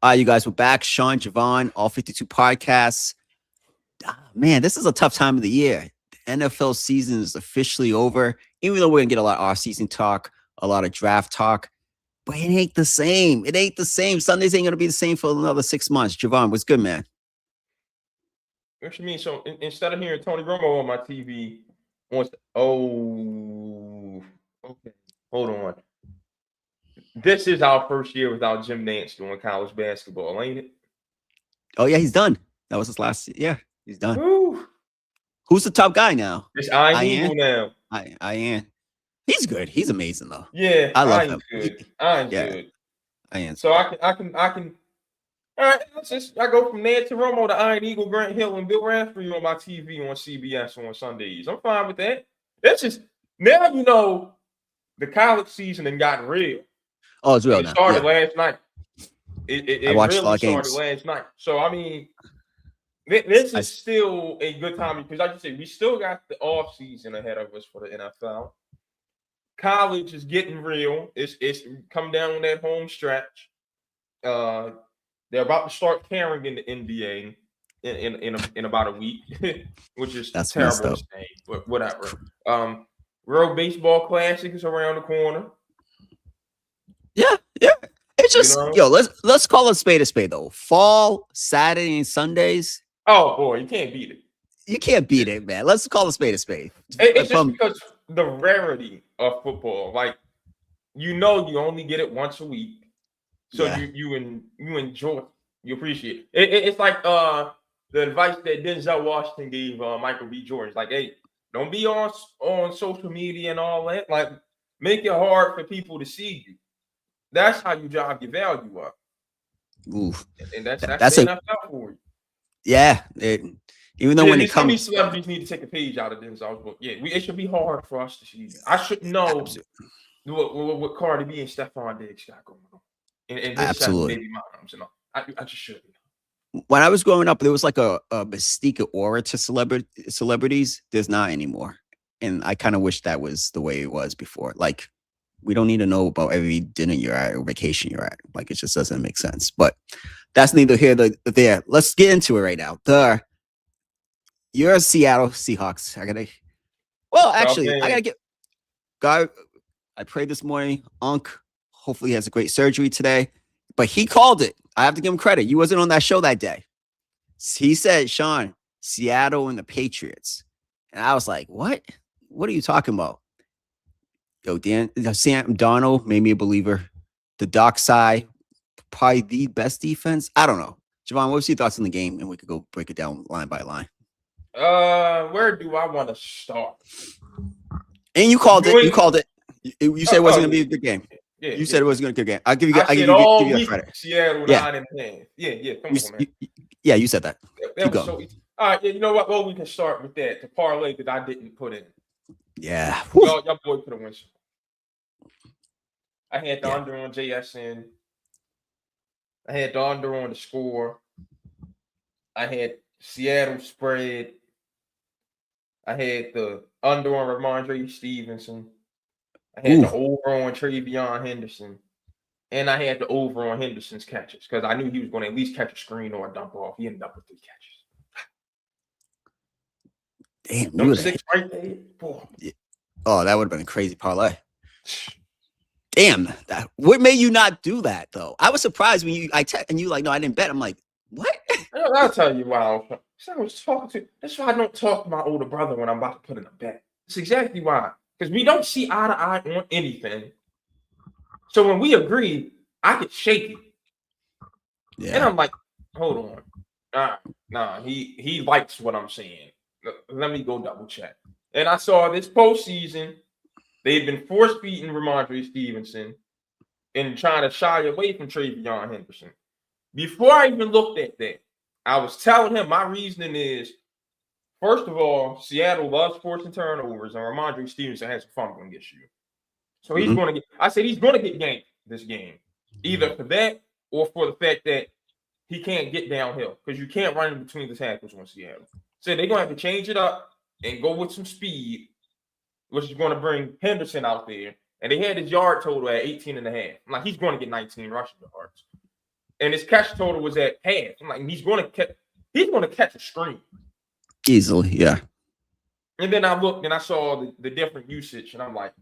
You guys, we're back. Sean, Javon, all 52 podcasts. Man, this is a tough time of the year. The NFL season is officially over, even though we're going to get a lot of off-season talk, a lot of draft talk, but it ain't the same. It ain't the same. Sundays ain't going to be the same for another 6 months. Javon, what's good, man? What you mean? So instead of hearing Tony Romo on my TV, okay, hold on. This is our first year without Jim Nantz doing college basketball, ain't it? Oh, yeah, he's done. That was his last. Yeah, he's done. Woo. Who's the top guy now? It's Ian Eagle now. Ian. He's good. He's amazing, though. Yeah, I love him. Good. Ian's good. Ian's so good. I can. All right, I go from there to Romo to Ian Eagle, Grant Hill, and Bill Raspberry on my TV on CBS on Sundays. I'm fine with that. That's just now the college season and got real. Oh, it's real now. It started last night. I watched really a lot of games. Started last night. So I mean, this is still a good time because, like you said, we still got the off season ahead of us for the NFL. College is getting real. It's come down on that home stretch. They're about to start carrying in the NBA in about a week, which is terrible to say, but whatever. World Baseball Classic is around the corner. Yeah. It's just let's call it a spade though. Fall, Saturday, and Sundays. Oh boy, you can't beat it. You can't beat it, man. Let's call a spade. It's just because the rarity of football. Like you only get it once a week. So you enjoy, you appreciate it. It's like the advice that Denzel Washington gave Michael B. Jordan. It's like, hey, don't be on social media and all that. Like, make it hard for people to see you. That's how you drive your value up. Oof. And that's the NFL for you. Yeah. Even though when it comes, these celebrities need to take a page out of Denzel's book. Yeah, it should be hard for us to see. I should know what Cardi B and Stephon Diggs got going on. And absolutely. Baby moms and all. I just should. When I was growing up, there was like a mystique aura to celebrities. There's not anymore. And I kind of wish that was the way it was before. Like, we don't need to know about every dinner you're at or vacation you're at. Like, it just doesn't make sense. But that's neither here nor there. Let's get into it right now. You're a Seattle Seahawks. I prayed this morning. Hopefully he has a great surgery today. But he called it. I have to give him credit. You wasn't on that show that day. He said, Sean, Seattle and the Patriots. And I was like, what? What are you talking about? Yo, Sam Darnold made me a believer. The dark side, probably the best defense. I don't know. Javon, what's your thoughts on the game? And we could go break it down line by line. Where do I want to start? And you called it. You said it wasn't going to be a good game. Yeah, you said it wasn't going to be a good game. I'll give you that credit. Seattle 9-10. Yeah. Come on, man. Yeah, you said that. That was so easy. All right, you know what? Well, we can start with that. The parlay that I didn't put in. Yeah. Y'all boy put a win. I had the under on JSN. I had the under on the score. I had Seattle spread. I had the under on Ramondre Stevenson. I had the over on Travion Henderson. And I had the over on Henderson's catches because I knew he was going to at least catch a screen or a dump off. He ended up with 3 catches. Damn. Number 6 right there. Boy. Oh, that would have been a crazy parlay. Damn. What made you not do that, though? I was surprised when and you like, no, I didn't bet. I'm like, what? I'll tell you why. I was talking to. That's why I don't talk to my older brother when I'm about to put in a bet. That's exactly why. Because we don't see eye to eye on anything. So when we agree, I get shaky. Yeah. And I'm like, hold on. Nah, he likes what I'm saying. Let me go double check. And I saw this postseason, they've been force-feeding Ramondre Stevenson and trying to shy away from Travion Henderson. Before I even looked at that, I was telling him my reasoning is, first of all, Seattle loves forcing turnovers, and Ramondre Stevenson has a fumbling issue. So he's going to get. I said he's going to get yanked this game, either for that or for the fact that he can't get downhill because you can't run in between the tackles on Seattle. So they're going to have to change it up and go with some speed, which is going to bring Henderson out there. And they had his yard total at 18.5. I'm like, he's going to get 19 rushing yards. and his catch total was at half. I'm like, he's going to catch a screen easily. Yeah. And then I looked and I saw the different usage, and I'm like,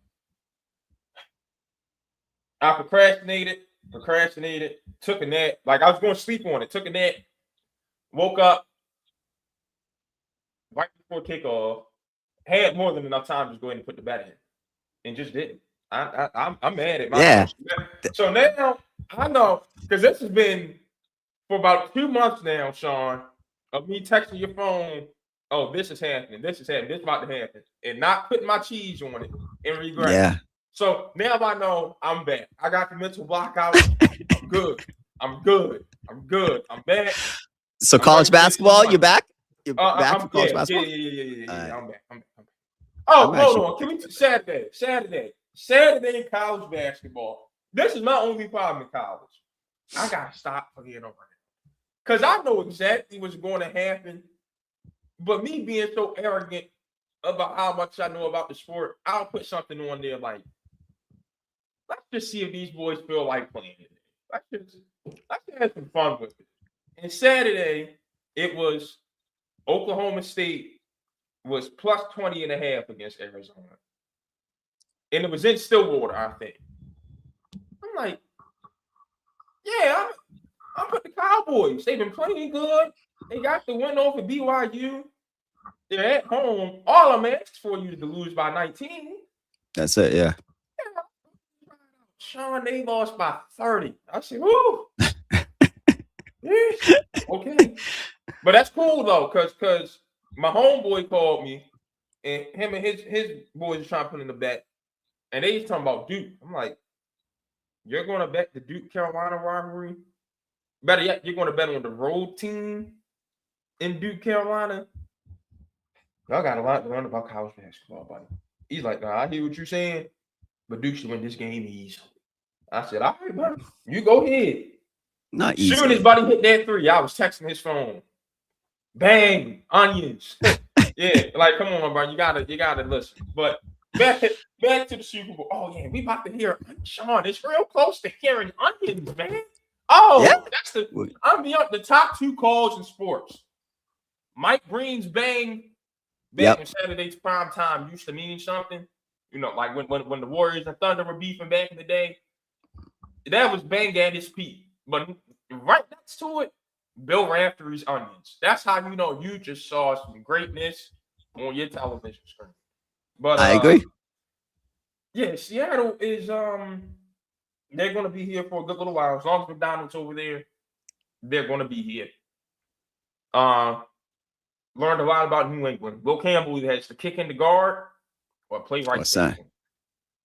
I procrastinated, took a nap. Like I was going to sleep on it, took a nap, woke up right before kickoff, had more than enough time to just go ahead and put the bet in, and just didn't. I'm mad at myself. Yeah. So now I know, because this has been for about 2 months now, Sean, of me texting your phone. Oh, this is happening. This is about to happen, and not putting my cheese on it and regret. Yeah. So now I know I'm back. I got the mental block out. I'm good. I'm back. So college basketball, you're back? You're back I'm, for college yeah, basketball? Yeah. I'm back. Oh, hold on. Can we Saturday college basketball. This is my only problem in college. I gotta stop forgetting over it. Because I know exactly what's going to happen. But me being so arrogant about how much I know about the sport, I'll put something on there like, let's just see if these boys feel like playing it. Let's have some fun with it. And Saturday, it was Oklahoma State was plus 20.5 against Arizona. And it was in Stillwater, I think. I'm like, yeah, I'm with the Cowboys. They've been playing good. They got the win over BYU. They're at home. All I'm asking for you to lose by 19. That's it, yeah. Sean, they lost by 30. I said, whoo. Okay. But that's cool though, because my homeboy called me, and him and his boys are trying to put in the bet. And they talking about Duke. I'm like, you're going to bet the Duke Carolina rivalry? Better yet, you're going to bet on the road team in Duke Carolina? Y'all got a lot to learn about college basketball, buddy. He's like, nah, I hear what you're saying, but Duke should win this game easily. I said, all right, buddy, you go ahead. Not easy. Soon as buddy hit that three, I was texting his phone. Bang, onions. Yeah, like, come on, bro, you gotta listen. But back to the Super Bowl. Oh yeah, we about to hear Sean. It's real close to hearing onions, man. Oh, yeah. That's the top 2 calls in sports. Mike Green's bang back in Saturday's prime time used to mean something. You know, like when the Warriors and Thunder were beefing back in the day. That was bang at his peak. But right next to it, Bill Raftery's onions. That's how you know you just saw some greatness on your television screen. But I agree. Yeah, Seattle is they're gonna be here for a good little while. As long as McDonald's over there, they're gonna be here. Learned a lot about New England. Will Campbell either has to kick in the guard or play right center.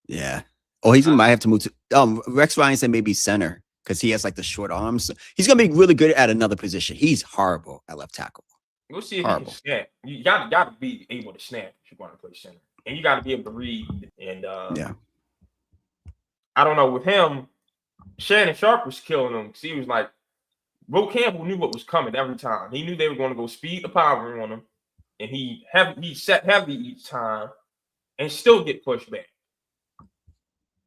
Yeah. Oh, he might have to move to Rex Ryan said maybe center because he has like the short arms. He's gonna be really good at another position. He's horrible at left tackle. We'll see if he can snap. You gotta be able to snap if you want to play center. And you gotta be able to read. And I don't know, with him, Shannon Sharp was killing him because he was like, Will Campbell knew what was coming every time. He knew they were going to go speed the power on him, and he set heavy each time and still get pushed back.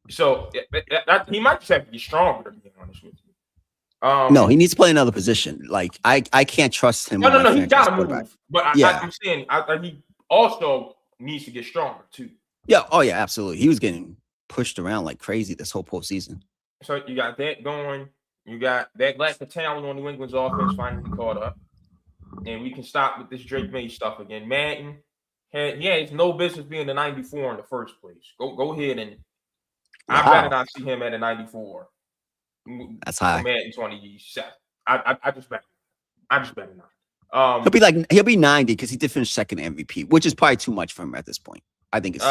So he might just have to be stronger, to be honest with you. No, he needs to play another position. Like I can't trust him. No, he got to move. But I'm saying he also needs to get stronger too. Yeah. Oh yeah, absolutely. He was getting pushed around like crazy this whole postseason. So you got that going. You got that lack of talent on New England's offense finally caught up. And we can stop with this Drake May stuff again. Madden, it's no business being the 94 in the first place. Go ahead and I'd rather not see him at a 94. That's high. Madden 27. I just better not. He'll be 90 because he did finish second MVP, which is probably too much for him at this point. I think it's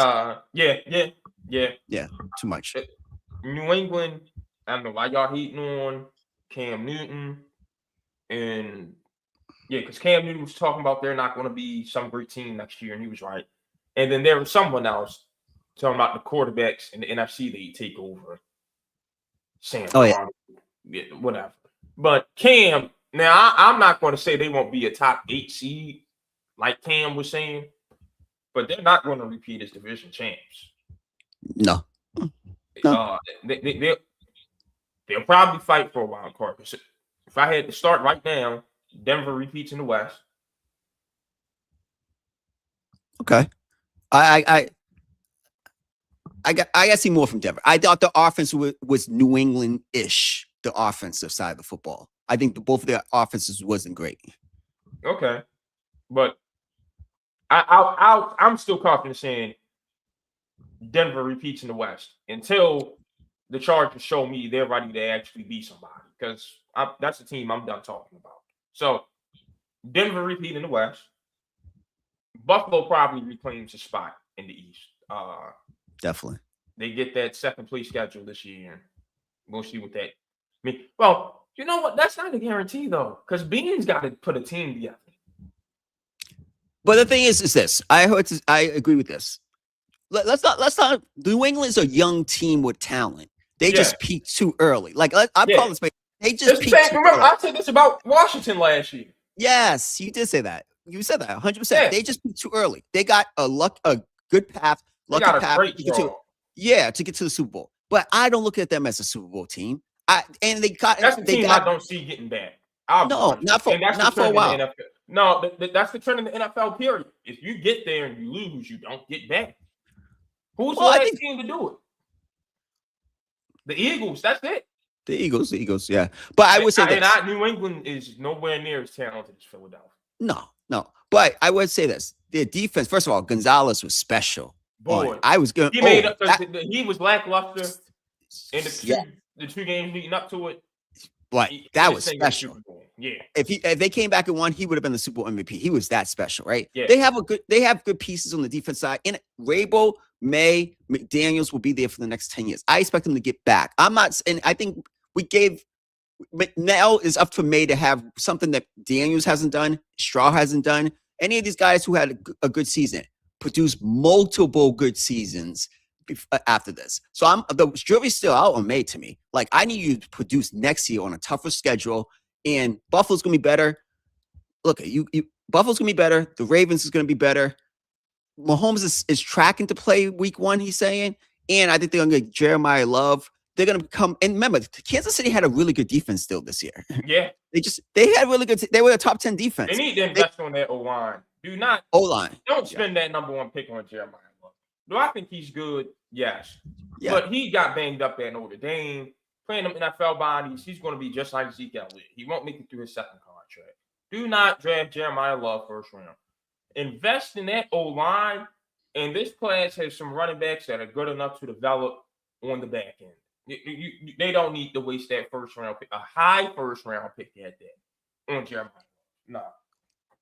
too much. New England, I don't know why y'all hating on Cam Newton. And because Cam Newton was talking about they're not going to be some great team next year, and he was right. And then there was someone else talking about the quarterbacks in the NFC they take over. Sam, whatever. But Cam, now I'm not going to say they won't be a top 8 seed, like Cam was saying, but they're not going to repeat as division champs. No. They'll probably fight for a wild card. if I had to start right now, Denver repeats in the West. Okay. I got to see more from Denver. I thought the offense was New England-ish, the offensive side of the football. I think both of their offenses wasn't great. Okay, but I'm still confident saying Denver repeats in the West until the Chargers show me they're ready to actually be somebody, because that's the team I'm done talking about. So Denver repeat in the West. Buffalo probably reclaims a spot in the East. Definitely. They get that second place schedule this year. We'll see what that means. Well, you know what? That's not a guarantee though, because Bean's got to put a team together. But the thing is this. I agree with this. Let's not. New England's a young team with talent. They just peaked too early. Like I'm calling this. They just peaked too remember, early. I said this about Washington last year. Yes, you did say that. You said that 100%. They just peaked too early. They got a good path, lucky path to get to the Super Bowl. But I don't look at them as a Super Bowl team. That's the team I don't see getting back. Not for a while. No, that's the trend in the NFL. Period. If you get there and you lose, you don't get back. Who's the last team to do it? The Eagles. That's it. The Eagles. Yeah, but I would say that New England is nowhere near as talented as Philadelphia. No. But I would say this: their defense. First of all, Gonzalez was special. Boy, I was good. He made up. He was lackluster in the two games leading up to it. But that was special. Yeah. If they came back and won, he would have been the Super Bowl MVP. He was that special, right? Yeah. They have good pieces on the defense side. And Rabel, May, McDaniels will be there for the next 10 years. I expect them to get back. And I think now is up for May to have something that Daniels hasn't done, Straw hasn't done. Any of these guys who had a good season produce multiple good seasons after this. So the jury's still out on May to me. Like, I need you to produce next year on a tougher schedule, and Buffalo's gonna be better. Look, Buffalo's gonna be better. The Ravens is gonna be better. Mahomes is tracking to play week 1, he's saying, and I think they're gonna get Jeremiah Love. They're gonna come, and remember, Kansas City had a really good defense still this year. Yeah, they had really good. They were a top 10 defense. They need to invest on their O-line. Don't spend that number 1 pick on Jeremiah Love. Do I think he's good? Yes. Yeah. But he got banged up at Notre Dame, playing them NFL bodies. He's going to be just like Zeke Elliott. He won't make it through his second contract. Do not draft Jeremiah Love first round. Invest in that O-line, and this class has some running backs that are good enough to develop on the back end. They don't need to waste that first round pick, a high first round pick at that on Jeremiah. No.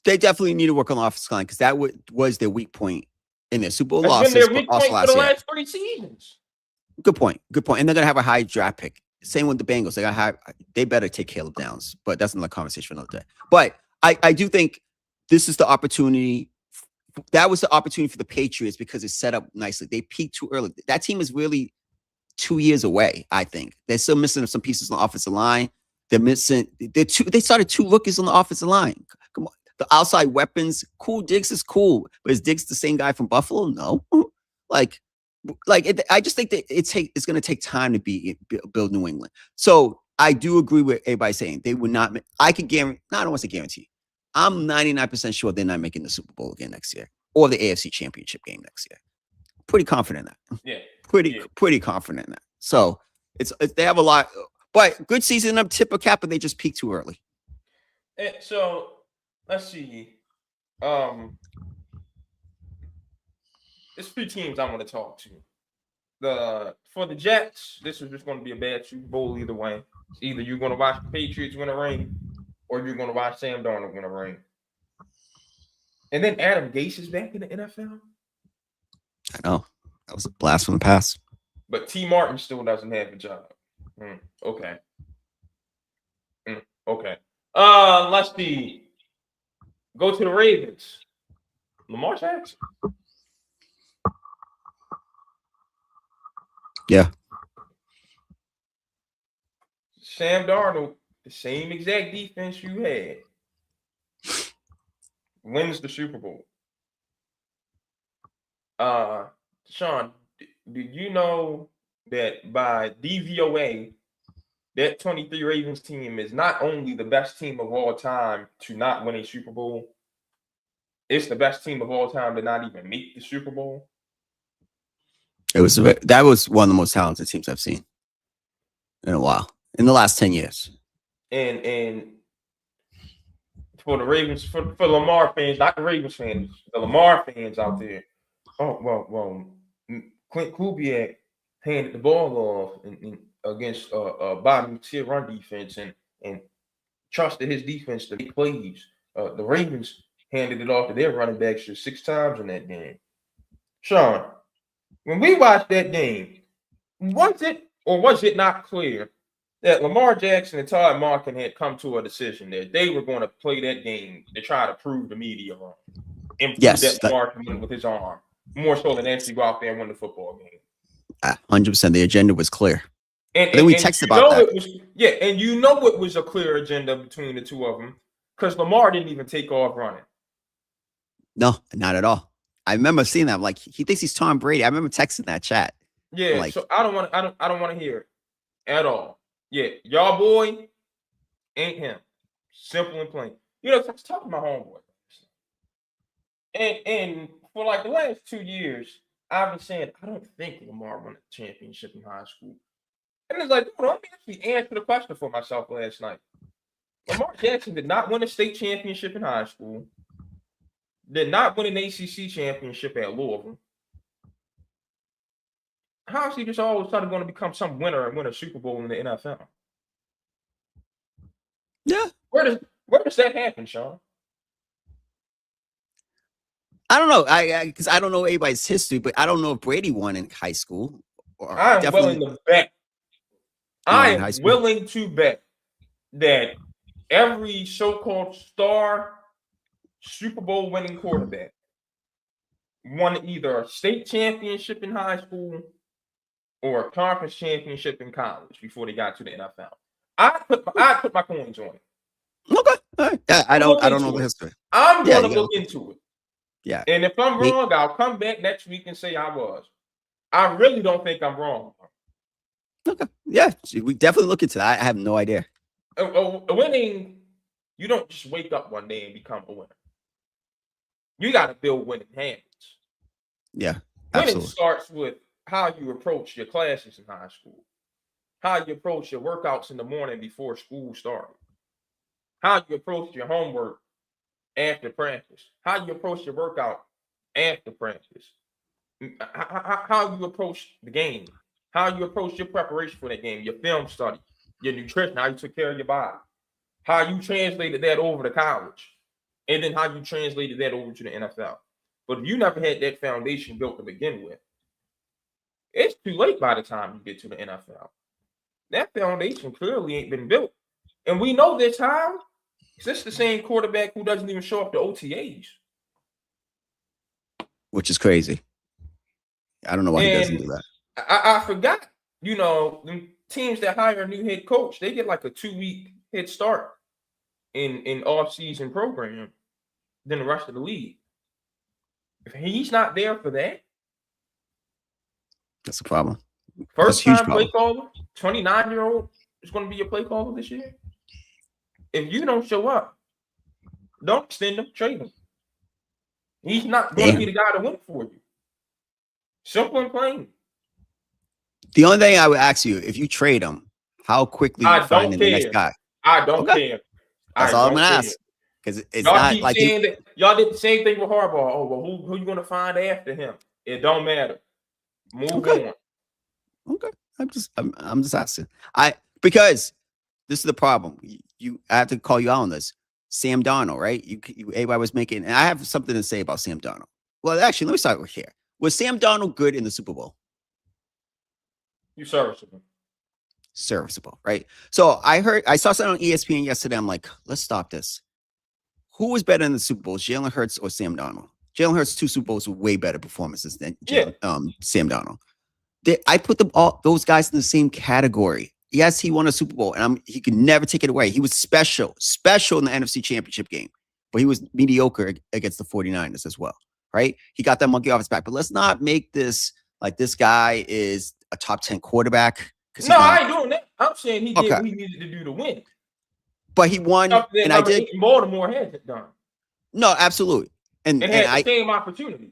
They definitely need to work on the offensive line, because that was their weak point in their Super Bowl losses. Been their weak point for the last 3 seasons. Good point. And they're gonna have a high draft pick. Same with the Bengals. They better take Caleb Downs, but that's another conversation for another day. But I do think this is the opportunity. That was the opportunity for the Patriots, because it's set up nicely. They peaked too early. That team is really 2 years away. I think they're still missing some pieces on the offensive line. They started 2 rookies on the offensive line. Come on. The outside weapons, cool. Diggs is cool, but is Diggs the same guy from Buffalo? No. I just think that it's going to take time to build New England. So I do agree with everybody saying they would not. I could guarantee. No, I don't want to guarantee. I'm 99% sure they're not making the Super Bowl again next year, or the AFC Championship game next year. Pretty confident in that. Yeah. Pretty confident in that. So they have a lot, but good season up tip of cap, but they just peaked too early. So let's see. There's 3 teams I want to talk to. For the Jets, this is just going to be a bad Super Bowl either way. It's either you're going to watch the Patriots win a ring, or you're going to watch Sam Darnold win a ring. And then Adam Gase is back in the NFL. I know. That was a blast from the past. But T. Martin still doesn't have a job. Okay. Okay. Let's see. Go to the Ravens. Lamar Jackson. Yeah. Sam Darnold, the same exact defense you had, wins the Super Bowl. Sean, do you know that by DVOA, that 23 Ravens team is not only the best team of all time to not win a Super Bowl, it's the best team of all time to not even make the Super Bowl. That was one of the most talented teams I've seen in a while, in the last 10 years. And for the Ravens, for Lamar fans, not the Ravens fans, the Lamar fans out there. Oh well, Clint Kubiak handed the ball off against a bottom tier run defense and trusted his defense to make plays. The Ravens handed it off to their running backs just 6 times in that game. Sean, when we watched that game, was it not clear that Lamar Jackson and Todd Monken had come to a decision that they were going to play that game to try to prove the media wrong and prove that Lamar can win with his arm more so than actually go out there and win the football game? 100%. The agenda was clear. And then we texted about that. And it was a clear agenda between the two of them because Lamar didn't even take off running. No, not at all. I remember seeing that. I'm like, he thinks he's Tom Brady. I remember texting that chat. Yeah, like, so I don't want to hear it at all. Yeah, y'all boy ain't him. Simple and plain. You know, I was talking to my homeboy. And for like the last 2 years, I've been saying, I don't think Lamar won a championship in high school. And it's like, let me actually answer the question for myself last night. Lamar Jackson did not win a state championship in high school. Did not win an ACC championship at Louisville. How is he just all of a sudden going to become some winner and win a Super Bowl in the NFL? Yeah. Where does that happen, Sean? I don't know. Because I don't know anybody's history, but I don't know if Brady won in high school. I am willing to bet. I am willing to bet that every so-called star Super Bowl winning quarterback won either a state championship in high school or a conference championship in college before they got to the NFL. I put my coins on it. Okay. All right. Yeah, I don't know the history. I'm gonna look into it. Yeah. And if I'm wrong, I'll come back next week and say I was. I really don't think I'm wrong. Okay. Yeah, we definitely look into that. I have no idea. Winning, you don't just wake up one day and become a winner. You got to build winning habits. Yeah, absolutely. Winning starts with how you approach your classes in high school, how you approach your workouts in the morning before school started, how you approach your homework after practice, how you approach your workout after practice, how you approach the game, how you approach your preparation for that game, your film study, your nutrition, how you took care of your body, how you translated that over to college, and then how you translated that over to the NFL. But if you never had that foundation built to begin with, it's too late by the time you get to the NFL. That foundation clearly ain't been built. And we know this how. It's the same quarterback who doesn't even show up to OTAs. Which is crazy. I don't know why he doesn't do that. I forgot, the teams that hire a new head coach, they get like a 2-week head start in off-season program than the rest of the league. If he's not there for that, that's a problem. First time play caller, 29-year-old is going to be your play caller this year. If you don't show up, don't extend him, trade him. He's not going to be the guy to win for you. Simple and plain. The only thing I would ask you, if you trade him, how quickly you find the next guy? I don't care. That's all I'm going to ask. Because it's not like y'all did the same thing with Harbaugh. Oh, well, who you going to find after him? It don't matter. Move on. Okay. I'm just asking. Because this is the problem. I have to call you out on this. Sam Darnold, right? Everybody was making, and I have something to say about Sam Darnold. Well, actually, let me start here. Was Sam Darnold good in the Super Bowl? You serviceable. Serviceable, right? So I saw something on ESPN yesterday. I'm like, let's stop this. Who was better in the Super Bowl, Jalen Hurts or Sam Darnold? Jalen Hurts' 2 Super Bowls were way better performances than Sam Darnold. I put those guys in the same category. Yes, he won a Super Bowl, and he could never take it away. He was special in the NFC Championship game, but he was mediocre against the 49ers as well, right? He got that monkey off his back. But let's not make this like this guy is a top 10 quarterback. No, I ain't doing that. I'm saying he did Okay. what he needed to do to win. But he won, Something that and I number did. 8 in Baltimore hasn't done. No, absolutely. And Had the same opportunity.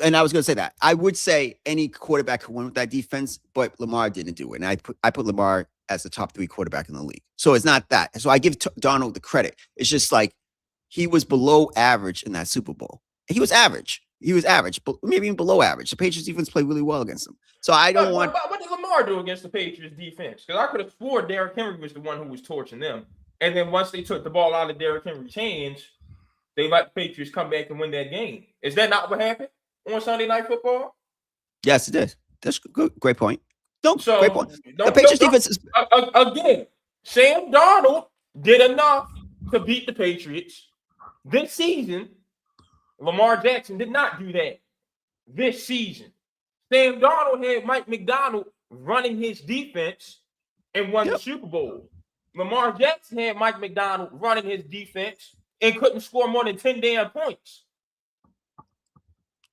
And I was going to say that. I would say any quarterback could win with that defense, but Lamar didn't do it. And I put Lamar as the top 3 quarterback in the league. So it's not that. So I give Donald the credit. It's just like he was below average in that Super Bowl. He was average. But maybe even below average. The Patriots defense played really well against him. So I don't want. What did Lamar do against the Patriots defense? Because I could have swore Derrick Henry was the one who was torching them. And then once they took the ball out of Derrick Henry's hands, they let the Patriots come back and win that game. Is that not what happened on Sunday Night Football? Yes, it did. That's good. Great point. No, So, great point. The Patriots defense is again. Sam Darnold did enough to beat the Patriots this season. Lamar Jackson did not do that this season. Sam Darnold had Mike McDonald running his defense and won the Super Bowl. Lamar Jackson had Mike McDonald running his defense and couldn't score more than 10 damn points.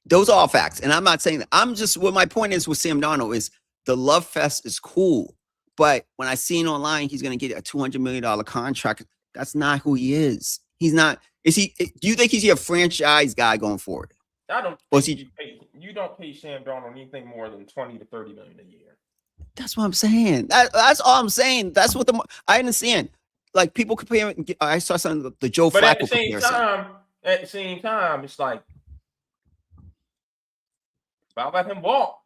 Those are all facts. And I'm not saying that. I'm just, what my point is with Sam Darnold is the love fest is cool. But when I seen online, he's going to get a $200 million contract. That's not who he is. He's not. Is he? Do you think he's a franchise guy going forward? I don't. You don't pay Sam Darnold anything more than $20 to $30 million a year. That's what I'm saying. That's all I'm saying. That's what I understand. Like people compare. I saw something the Joe Flacco But comparison. at the same time, it's like if I let him walk,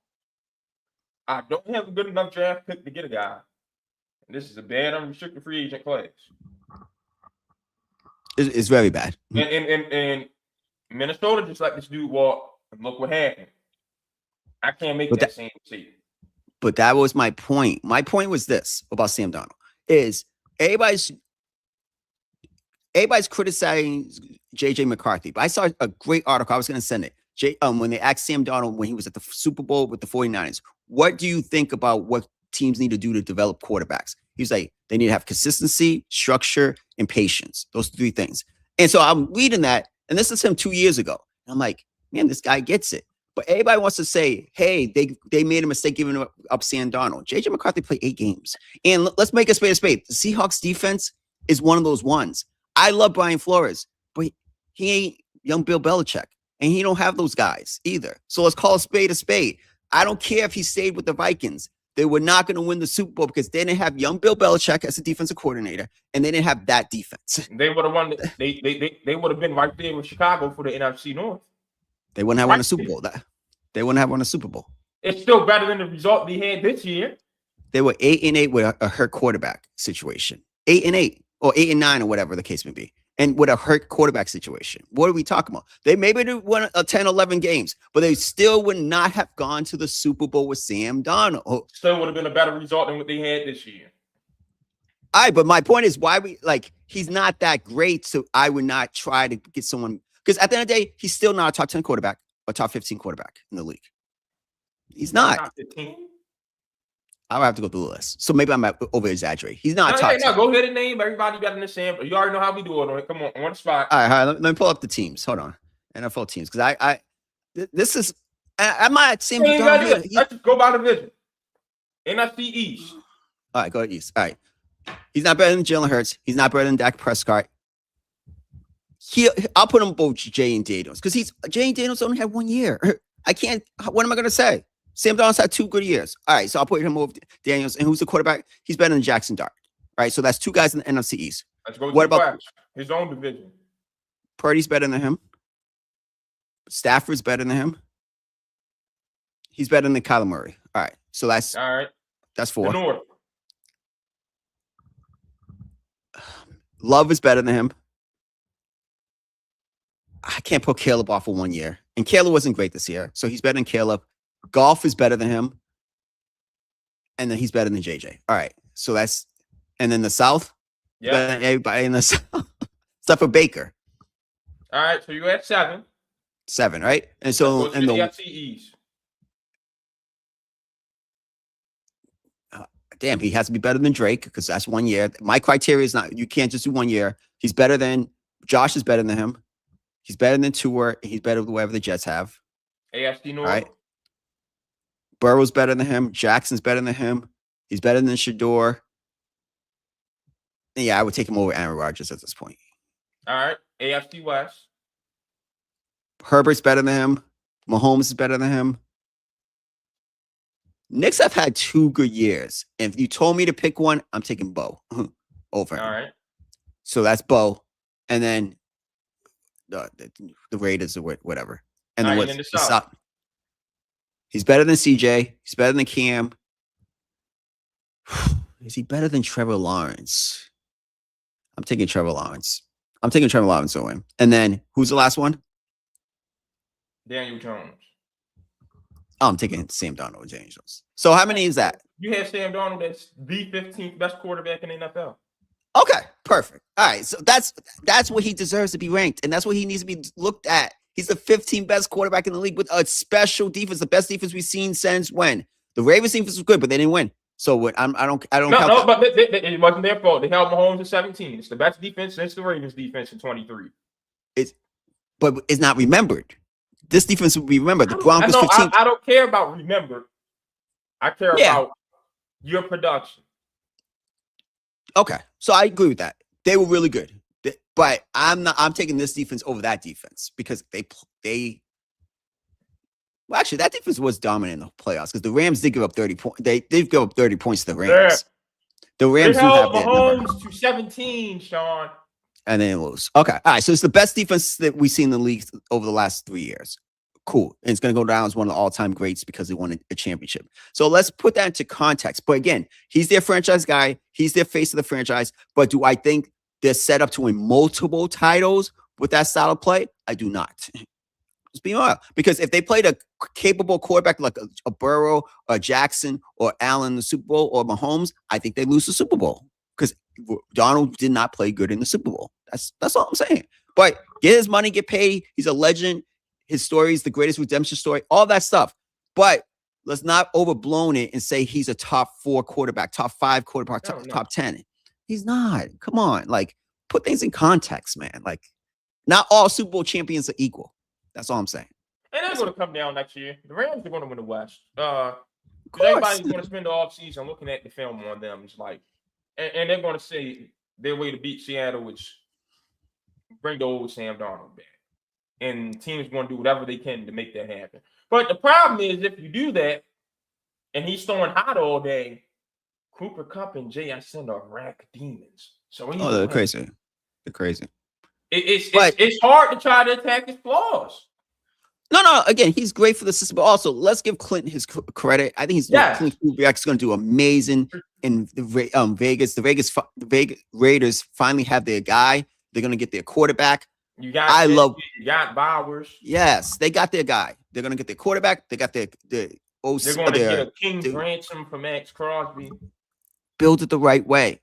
I don't have a good enough draft pick to get a guy. And this is a bad unrestricted free agent class. It's very bad. And Minnesota just let this dude walk, and look what happened. I can't make that same mistake. But that was my point. My point was this about Sam Darnold is everybody's criticizing JJ McCarthy. But I saw a great article. I was going to send it. When they asked Sam Darnold when he was at the Super Bowl with the 49ers, what do you think about what teams need to do to develop quarterbacks? He was like, they need to have consistency, structure, and patience. Those 3 things. And so I'm reading that, and this is him 2 years ago. And I'm like, man, this guy gets it. But everybody wants to say, hey, they made a mistake giving up Sam Darnold. JJ McCarthy played 8 games. And let's make a spade a spade. The Seahawks defense is one of those ones. I love Brian Flores, but he ain't young Bill Belichick. And he don't have those guys either. So let's call a spade a spade. I don't care if he stayed with the Vikings. They were not going to win the Super Bowl because they didn't have young Bill Belichick as a defensive coordinator, and they didn't have that defense. They would have won. They would have been right there with Chicago for the NFC North. They wouldn't have won a Super Bowl. They wouldn't have won a Super Bowl. It's still better than the result they had this year. They were 8-8 with a hurt quarterback situation. 8-8 or 8-9 or whatever the case may be. And with a hurt quarterback situation. What are we talking about? They maybe won 10, 11 games, but they still would not have gone to the Super Bowl with Sam Darnold. Still would have been a better result than what they had this year. All right, but my point is he's not that great, so I would not try to get someone, because at the end of the day, he's still not a top 10 quarterback or top 15 quarterback in the league. He's not. Top 15? I'll have to go through the list. So maybe I'm over exaggerating. He's not top 10. No, go ahead and name everybody got in the sample. You already know how we do it on it. Come on the spot. All right. Let me pull up the teams. Hold on. NFL teams. Because this is, I'm not saying. Let's just go by division. NFC East. All right, go East. All right. He's not better than Jalen Hurts. He's not better than Dak Prescott. I'll put him both Jay and Daniels. Because Jay and Daniels only had 1 year. I can't, what am I going to say? Sam Darnold's had 2 good years. All right, so I'll put him over Daniels. And who's the quarterback? He's better than Jackson Dart. All right, so that's 2 guys in the NFC East. Let's go. What about his own division? Purdy's better than him. Stafford's better than him. He's better than Kyler Murray. All right, so that's 4. The North. Love is better than him. I can't put Caleb off for 1 year. And Caleb wasn't great this year, so he's better than Caleb. Golf is better than him. And then he's better than JJ. All right. So that's, and then the South, better than everybody in the South, except for Baker. All right. So you're at 7. 7, right? And so, and the NFC East. Damn, he has to be better than Drake because that's 1 year. My criteria is not, you can't just do 1 year. He's better than, Josh is better than him. He's better than Tua. He's better than whatever the Jets have. AFC North. All right. Burrow's better than him. Jackson's better than him. He's better than Shador. Yeah, I would take him over Aaron Rodgers at this point. All right. AFC West. Herbert's better than him. Mahomes is better than him. Knicks have had 2 good years. And if you told me to pick one, I'm taking Bo over him. All right. So that's Bo. And then the Raiders or whatever. And then in the South. He's better than CJ. He's better than Cam. Is he better than Trevor Lawrence? I'm taking Trevor Lawrence. I'm taking Trevor Lawrence to win. And then who's the last one? Daniel Jones. Oh, I'm taking Sam Darnold with Daniel Jones. So how many is that? You have Sam Darnold that's the 15th best quarterback in the NFL. Okay, perfect. All right, so that's what he deserves to be ranked, and that's what he needs to be looked at. He's the 15th best quarterback in the league with a special defense, the best defense we've seen since when? The Ravens defense was good, but they didn't win. So what? I don't. No, but it wasn't their fault. They held Mahomes at 17. It's the best defense since the Ravens defense in 23. But it's not remembered. This defense will be remembered. The Broncos 15. I don't care about remembered. I care about your production. Okay, so I agree with that. They were really good, but I'm taking this defense over that defense because they. Well, actually, that defense was dominant in the playoffs because the Rams did give up 30 points. They did give up 30 points to the Rams. Yeah. The Rams do have that number. Mahomes to 17, Sean. And then lose. Okay, all right. So it's the best defense that we've seen in the league over the last 3 years. Cool. And it's going to go down as one of the all-time greats because they won a championship. So let's put that into context. But again, he's their franchise guy. He's their face of the franchise. But do I think they're set up to win multiple titles with that style of play? I do not. Just being honest. Because if they played a capable quarterback like a Burrow or Jackson or Allen in the Super Bowl or Mahomes, I think they lose the Super Bowl because Donald did not play good in the Super Bowl. That's all I'm saying. But get his money, get paid. He's a legend. His story is the greatest redemption story, all that stuff. But let's not overblown it and say he's a top 4 quarterback, top 5 quarterback, top 10. He's not. Come on. Like, put things in context, man. Like, not all Super Bowl champions are equal. That's all I'm saying. And they're going to come down next year. The Rams are going to win the West. Everybody's going to spend the offseason looking at the film on them. It's like, and they're going to say their way to beat Seattle, which bring the old Sam Darnold back. And teams going to do whatever they can to make that happen. But the problem is if you do that, and he's throwing hot all day, Cooper Kupp and JSN are rack demons. So they're crazy. They're crazy. It's hard to try to attack his flaws. No. Again, he's great for the system. But also, let's give Clinton his credit. I think Clinton is going to do amazing in Vegas. The Vegas Raiders finally have their guy. They're going to get their quarterback. You got Bowers. Yes, they got their guy. They're going to get their quarterback. They got their OC. They're going to get a king's ransom for Max Crosby. Build it the right way.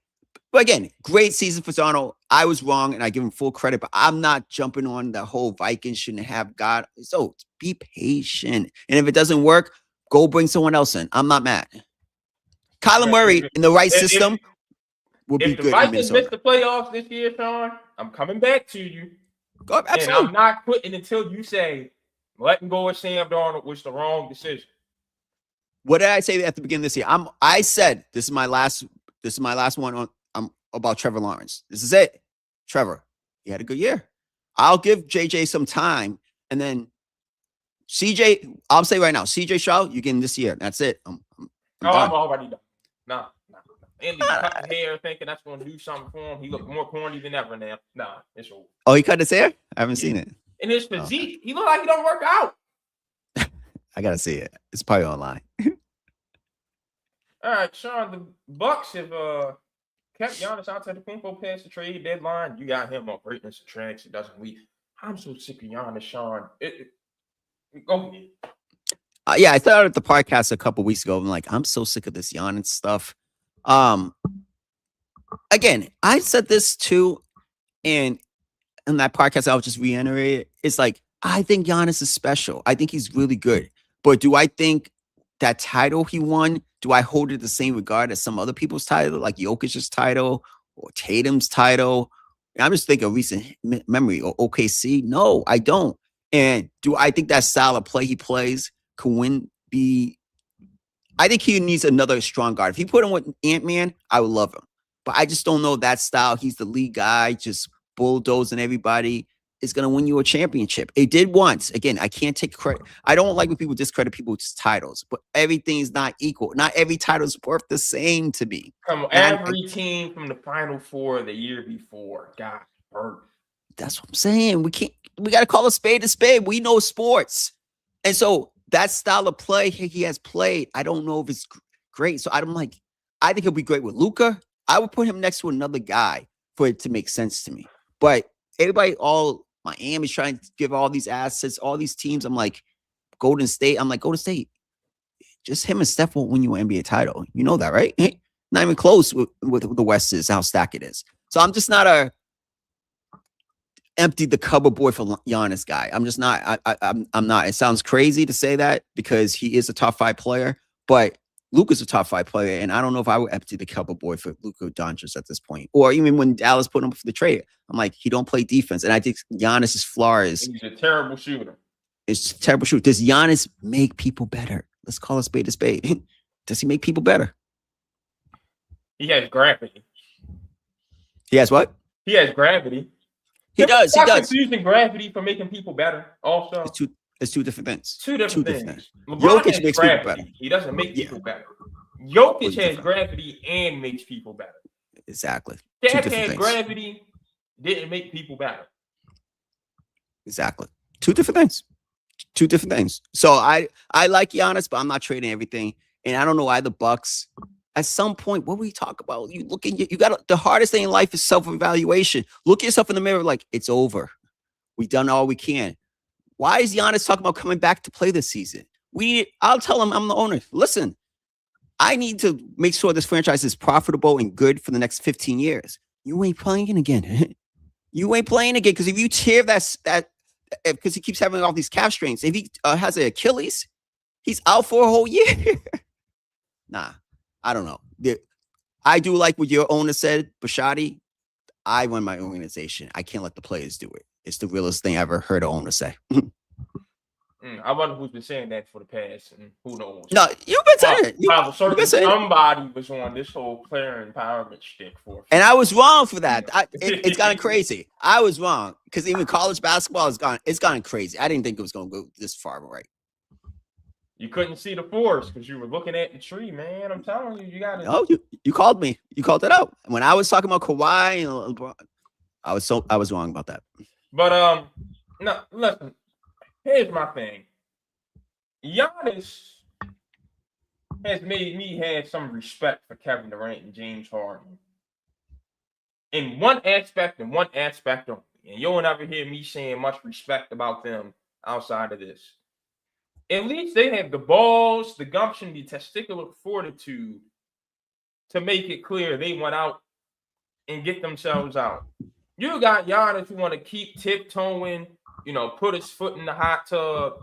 But again, great season for Darnold. I was wrong, and I give him full credit, but I'm not jumping on the whole Vikings shouldn't have God. So be patient. And if it doesn't work, go bring someone else in. I'm not mad. Kyler Murray in the right system will be good. If the Vikings miss the playoffs this year, Sean, I'm coming back to you. Absolutely. And I'm not quitting until you say letting go of Sam Darnold was the wrong decision. What did I say at the beginning of this year? I said this is my last one on about Trevor Lawrence. This is it. Trevor, he had a good year. I'll give JJ some time. And then CJ, I'll say right now, CJ Stroud, you get him this year. That's it. I'm already done. No. And he cut his hair thinking that's going to do something for him. He looked more corny than ever now. Nah, it's over. Oh, he cut his hair? I haven't seen it. And his physique, he looked like he don't work out. I got to see it. It's probably online. All right, Sean, the Bucks have kept Giannis Antetokounmpo past the trade deadline. You got him on greatness and tracks. It doesn't leave. I'm so sick of Giannis, Sean. Go ahead. Yeah, I thought at the podcast a couple weeks ago. I'm like, I'm so sick of this Giannis stuff. Again, I said this too, and in that podcast, I'll just reiterate it. It's like, I think Giannis is special. I think he's really good. But do I think that title he won, do I hold it the same regard as some other people's title, like Jokic's title or Tatum's title? I'm just thinking of recent memory or OKC. No, I don't. And do I think that style of play he plays can be I think he needs another strong guard. If he put him with Ant-Man, I would love him. But I just don't know that style. He's the lead guy, just bulldozing everybody. Is going to win you a championship. It did once. Again, I can't take credit. I don't like when people discredit people's titles, but everything is not equal. Not every title is worth the same to me. From every team from the Final Four the year before got hurt. That's what I'm saying. We got to call a spade a spade. We know sports. And so that style of play he has played, I don't know if it's great. So I'm like, I think he'll be great with Luka. I would put him next to another guy for it to make sense to me. But everybody, all Miami's trying to give all these assets, all these teams. I'm like, Golden State. I'm like, Golden State. Just him and Steph won't win you an NBA title. You know that, right? Not even close with the West is how stacked it is. So I'm just not a empty the cupboard boy for Giannis guy. I'm just not. I'm not. It sounds crazy to say that because he is a top 5 player, but Luka's a top 5 player, and I don't know if I would empty the cupboard boy for Luka Doncic at this point. Or even when Dallas put him for the trade, I'm like, he don't play defense, and I think Giannis's flaw is he's a terrible shooter. It's a terrible shooter. Does Giannis make people better? Let's call a spade a spade. Does he make people better? He has gravity. He has what? He has gravity. He does. He does. Using gravity for making people better. Also, it's two different things. Two different things. Jokic makes people better. He doesn't make people better. Jokic has gravity and makes people better. Exactly. Steph has gravity, didn't make people better. Exactly. Two different things. So I like Giannis, but I'm not trading everything. And I don't know why the Bucks. At some point, what we talk about, you got the hardest thing in life is self-evaluation. Look at yourself in the mirror like it's over. We've done all we can. Why is Giannis talking about coming back to play this season? I'll tell him I'm the owner. Listen, I need to make sure this franchise is profitable and good for the next 15 years. You ain't playing again. You ain't playing again because if you tear that because he keeps having all these calf strains, if he has an Achilles, he's out for a whole year. Nah. I don't know. I do like what your owner said, Bashadi. I run my organization. I can't let the players do it. It's the realest thing I ever heard an owner say. I wonder who's been saying that for the past, and who knows. No, you've been saying it. Somebody was on this whole player empowerment shtick for. And I was wrong for that. It's gotten crazy. I was wrong because even college basketball has gone. It's gotten crazy. I didn't think it was going to go this far right. You couldn't see the forest because you were looking at the tree, man. I'm telling you, you got to. Oh, you called me. You called it out. When I was talking about Kawhi and LeBron, I was wrong about that. But no, listen. Here's my thing. Giannis has made me have some respect for Kevin Durant and James Harden. In one aspect only. And you'll never hear me saying much respect about them outside of this. At least they have the balls, the gumption, the testicular fortitude to make it clear they went out and get themselves out. You got Giannis who want to keep tiptoeing, put his foot in the hot tub.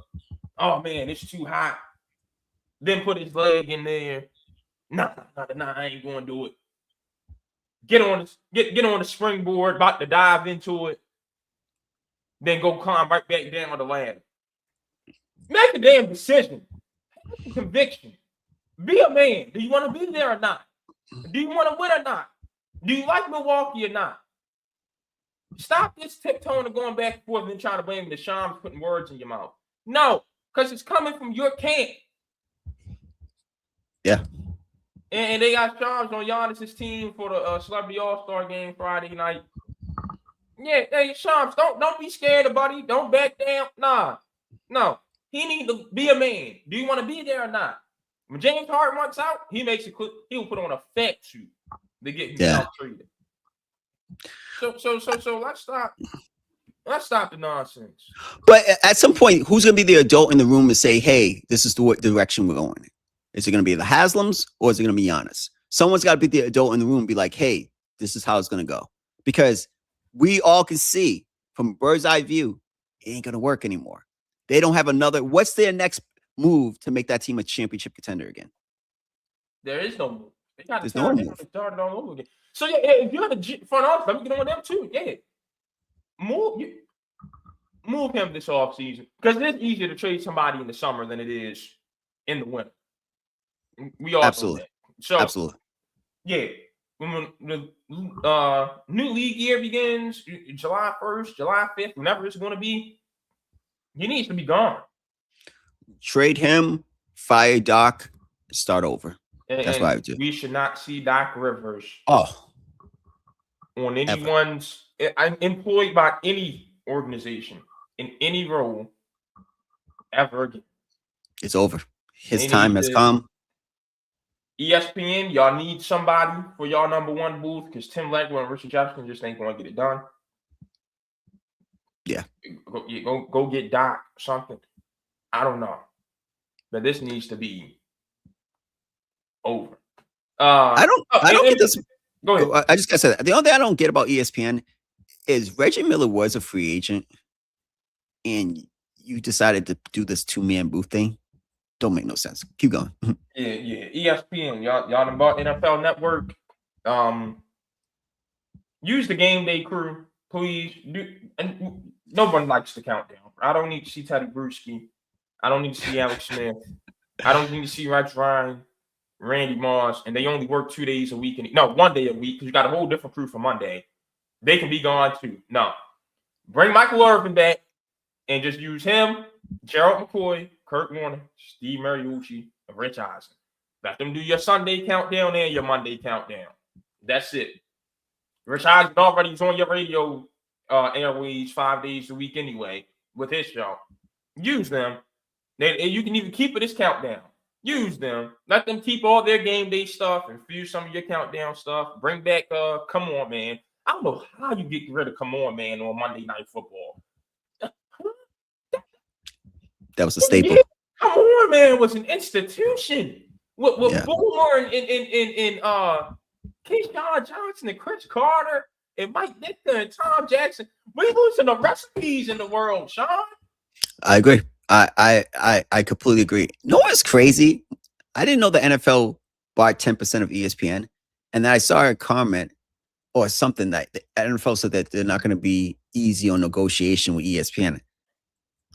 Oh, man, it's too hot. Then put his leg in there. Nah, I ain't going to do it. Get on the springboard, about to dive into it. Then go climb right back down on the ladder. Make a damn decision. Conviction. Be a man. Do you want to be there or not? Do you want to win or not? Do you like Milwaukee or not? Stop this tiptoeing and going back and forth and trying to blame the Shams putting words in your mouth. No, because it's coming from your camp. Yeah. And they got Shams on Giannis's team for the Celebrity All-Star game Friday night. Yeah, hey, Shams, don't be scared, buddy. Don't back down. No. He need to be a man. Do you want to be there or not? When James Harden wants out, he makes it clear he'll put on a fat suit to get himself treated. So let's stop the nonsense. But at some point, who's going to be the adult in the room and say, "Hey, this is the direction we're going in"? Is it going to be the Haslams or is it going to be Giannis? Someone's got to be the adult in the room and be like, "Hey, this is how it's going to go," because we all can see from a bird's eye view, it ain't going to work anymore. They don't have another. What's their next move to make that team a championship contender again? There is no move. There's no move. Started all over again. So yeah, if you're the front office, let me get on them too. Yeah, move him this offseason because it's easier to trade somebody in the summer than it is in the winter. We all know that. So Absolutely. yeah, when the new league year begins, July 1st, July 5th, whenever it's going to be, he needs to be gone. Trade him, fire Doc, start over. That's what I would do. We should not see Doc Rivers on anyone's employed by any organization in any role ever again. It's over. His time has come. ESPN, y'all need somebody for y'all number one booth because Tim Legler and Richard Jefferson just ain't going to get it done. Yeah. Go get Doc or something. I don't know. But this needs to be over. I don't get this. Go ahead. I just got to say that. The only thing I don't get about ESPN is Reggie Miller was a free agent and you decided to do this 2-man booth thing. Don't make no sense. Keep going. Yeah. ESPN, y'all done bought NFL Network. Use the game day crew, please. And no one likes the countdown. I don't need to see Teddy Bruschi. I don't need to see Alex Smith. I don't need to see Rex Ryan, Randy Moss, and they only work 2 days a week. No, 1 day a week because you got a whole different crew for Monday. They can be gone too. No. Bring Michael Irvin back and just use him, Gerald McCoy, Kurt Warner, Steve Mariucci, and Rich Eisen. Let them do your Sunday countdown and your Monday countdown. That's it. Rich Eisen already is on your radio airways 5 days a week anyway with his show. Use them. You can even keep it as countdown. Use them. Let them keep all their game day stuff and fuse some of your countdown stuff. Bring back Come On Man. I don't know how you get rid of Come On Man on Monday Night Football. That was a staple. Yeah, Come On Man was an institution. With Boomer and Keyshawn Johnson and Chris Carter and Mike Ditka and Tom Jackson. We losing the recipes in the world, Sean. I agree. I completely agree. No, what's crazy? I didn't know the NFL bought 10% of ESPN, and then I saw a comment or something that the NFL said that they're not going to be easy on negotiation with ESPN.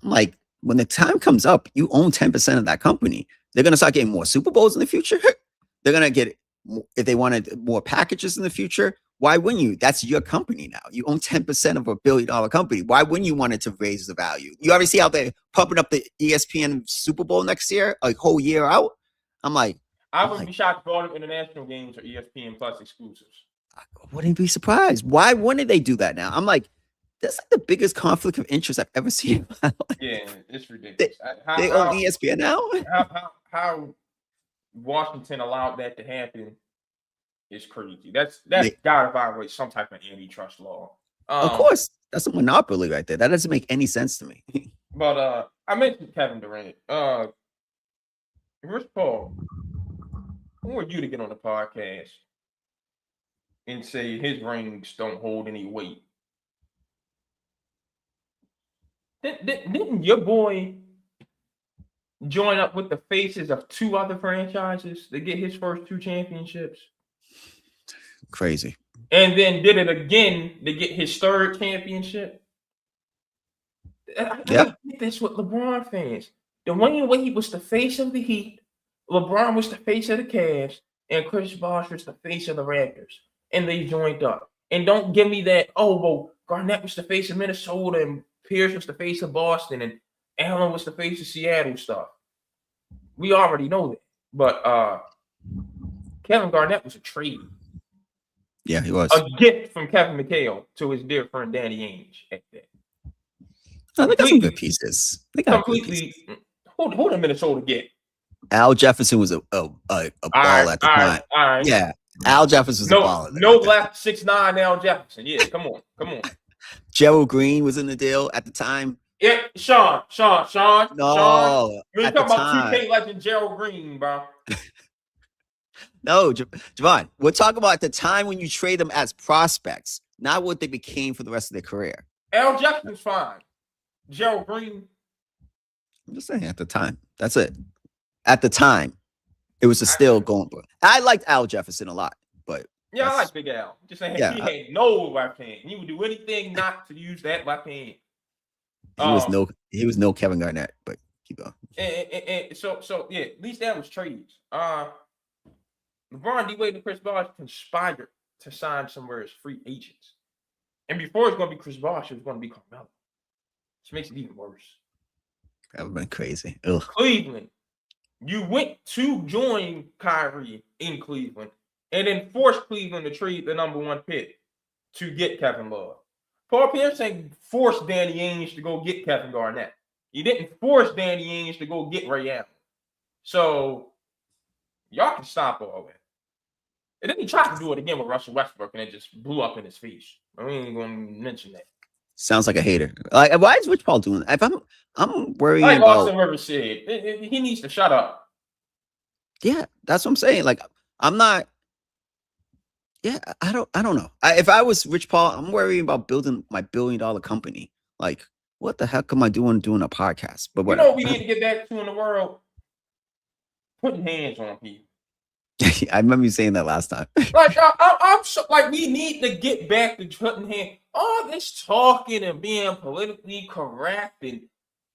I'm like, when the time comes up, you own 10% of that company. They're going to start getting more Super Bowls in the future. They're going to get, if they wanted more packages in the future, why wouldn't you? That's your company now. You own 10% of $1 billion company. Why wouldn't you want it to raise the value? You already see how they're pumping up the ESPN Super Bowl next year, a whole year out. I'm like, I wouldn't be shocked if all them international games are ESPN Plus exclusives. I wouldn't be surprised. Why wouldn't they do that now? I'm like, that's like the biggest conflict of interest I've ever seen. Yeah, it's ridiculous. They own ESPN now? How Washington allowed that to happen is crazy. That's gotta violate some type of antitrust law. Of course. That's a monopoly right there. That doesn't make any sense to me. But I mentioned Kevin Durant. Rich Paul, I want you to get on the podcast and say his rings don't hold any weight. Didn't your boy join up with the faces of 2 other franchises to get his first 2 championships? Crazy. And then did it again to get his 3rd championship? Yeah. That's what LeBron fans. Dwayne Wade was the face of the Heat, LeBron was the face of the Cavs, and Chris Bosh was the face of the Raptors. And they joined up. And don't give me that, Garnett was the face of Minnesota, and Pierce was the face of Boston, and Allen was the face of Seattle stuff. We already know that. But Kevin Garnett was a trade. Yeah, he was. A gift from Kevin McHale to his dear friend Danny Ainge at that. No, they got some good pieces. They got completely. Who did Minnesota get? Al Jefferson was a ball at the time. All right. Yeah, Al Jefferson was a ball. No left 6'9" Al Jefferson. Yeah, come on. Gerald Green was in the deal at the time. Yeah, Sean. No, Sean. We're at talking the about time. 2K legend Gerald Green, bro. No, Javon, we're talking about at the time when you trade them as prospects, not what they became for the rest of their career. Al Jefferson's fine. Gerald Green. I'm just saying at the time. That's it. At the time, it was still going. I liked Al Jefferson a lot, but yeah, I like Big Al. Just saying, he had no left hand. He would do anything not to use that left hand. He was no Kevin Garnett, but keep going. And so yeah, at least that was trades. LeBron, D-Wade, and Chris Bosh conspired to sign somewhere as free agents. And before it's going to be Chris Bosh, it was going to be Carmelo. Which makes it even worse. That would have been crazy. Ugh. Cleveland. You went to join Kyrie in Cleveland and then forced Cleveland to trade the number 1 pick to get Kevin Love. Paul Pierce ain't forced Danny Ainge to go get Kevin Garnett. He didn't force Danny Ainge to go get Ray Allen. So y'all can stop all that. And then he tried to do it again with Russell Westbrook, and it just blew up in his face. I ain't going to mention that. Sounds like a hater. Like, why is Rich Paul doing that? If I'm worrying like about. Austin Rivers said, he needs to shut up. Yeah, that's what I'm saying. Like, I'm not. Yeah, I don't know. If I was Rich Paul, I'm worrying about building my $1 billion company. Like, what the heck am I doing a podcast? But you know what we need to get back to in the world? Putting hands on people. I remember you saying that last time. Like, I'm so, like, we need to get back to putting hands. All this talking and being politically correct and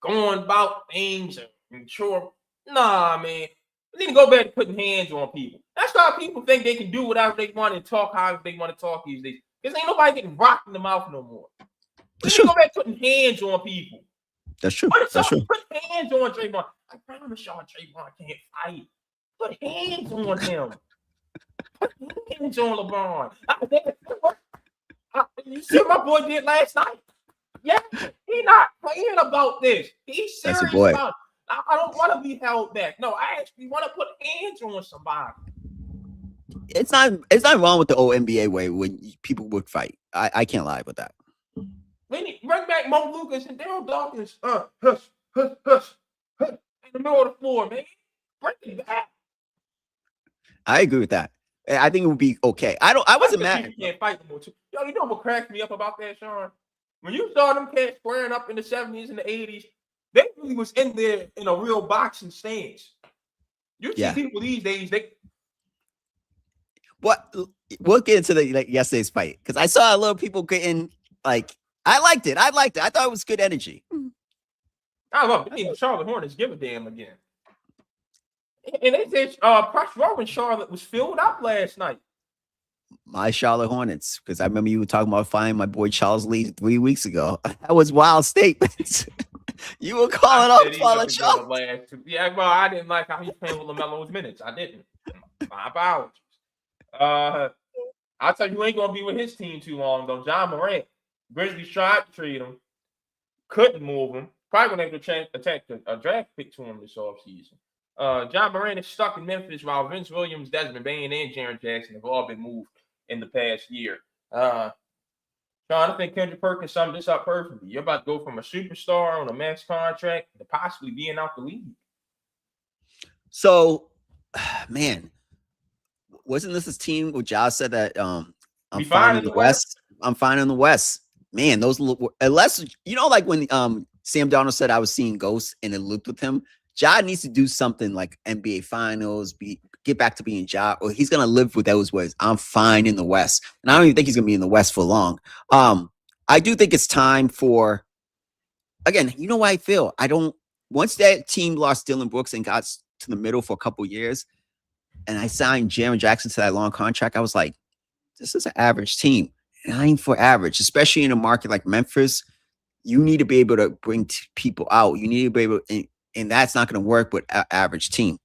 going about things and sure. Nah, man. We need to go back to putting hands on people. That's why people think they can do whatever they want and talk however they want to talk these days. Because ain't nobody getting rocked in the mouth no more. We need to go back to putting hands on people. That's true. That's true. Put hands on Draymond. I promise y'all Draymond can't fight. Put hands on him. Put hands on LeBron. You see what my boy did last night? Yeah, he's not playing about this. He's serious about it. I don't want to be held back. No, I actually want to put hands on somebody. It's not wrong with the old NBA way when people would fight. I can't lie with that. We need bring back Mo Lucas and Daryl Dawkins. Hush, in the middle of the floor, man. Bring it back. I agree with that. I think it would be okay. I wasn't mad. You can't fight no more. Yo, you know what cracked me up about that, Sean? When you saw them cats squaring up in the 70s and the 80s, they really was in there in a real boxing stance. You see people these days, we'll get into the yesterday's fight because I saw a little people getting like I liked it. I thought it was good energy. I love it. Charlotte Hornets give a damn again. And they said press row in Charlotte was filled up last night. My Charlotte Hornets, because I remember you were talking about finding my boy Charles Lee 3 weeks ago. That was wild statements. You were calling out Charlotte Charles. Yeah, well, I didn't like how he playing with LaMelo's minutes. I didn't. My apologies. I'll tell you, ain't gonna be with his team too long though. John Morant, Grizzlies tried to trade him, couldn't move him. Probably gonna have to attack a draft pick to him this offseason. John Morant is stuck in Memphis while Vince Williams, Desmond Bain, and Jaren Jackson have all been moved in the past year. Sean, I think Kendrick Perkins summed this up perfectly. You're about to go from a superstar on a max contract to possibly being out the league. So, man, wasn't this his team where Josh said that I'm fine in the West? I'm fine in the West. Man, those unless like when Sam Darnold said I was seeing ghosts and it looked with him. Ja needs to do something like NBA Finals, get back to being Ja, or he's gonna live with those words. I'm fine in the West, and I don't even think he's gonna be in the West for long. I do think it's time for, again, you know what I feel. Once that team lost Dylan Brooks and got to the middle for a couple years, and I signed Jaren Jackson to that long contract, I was like, this is an average team. And I ain't for average, especially in a market like Memphis. You need to be able to bring people out. You need to be able to. And that's not going to work with an average team.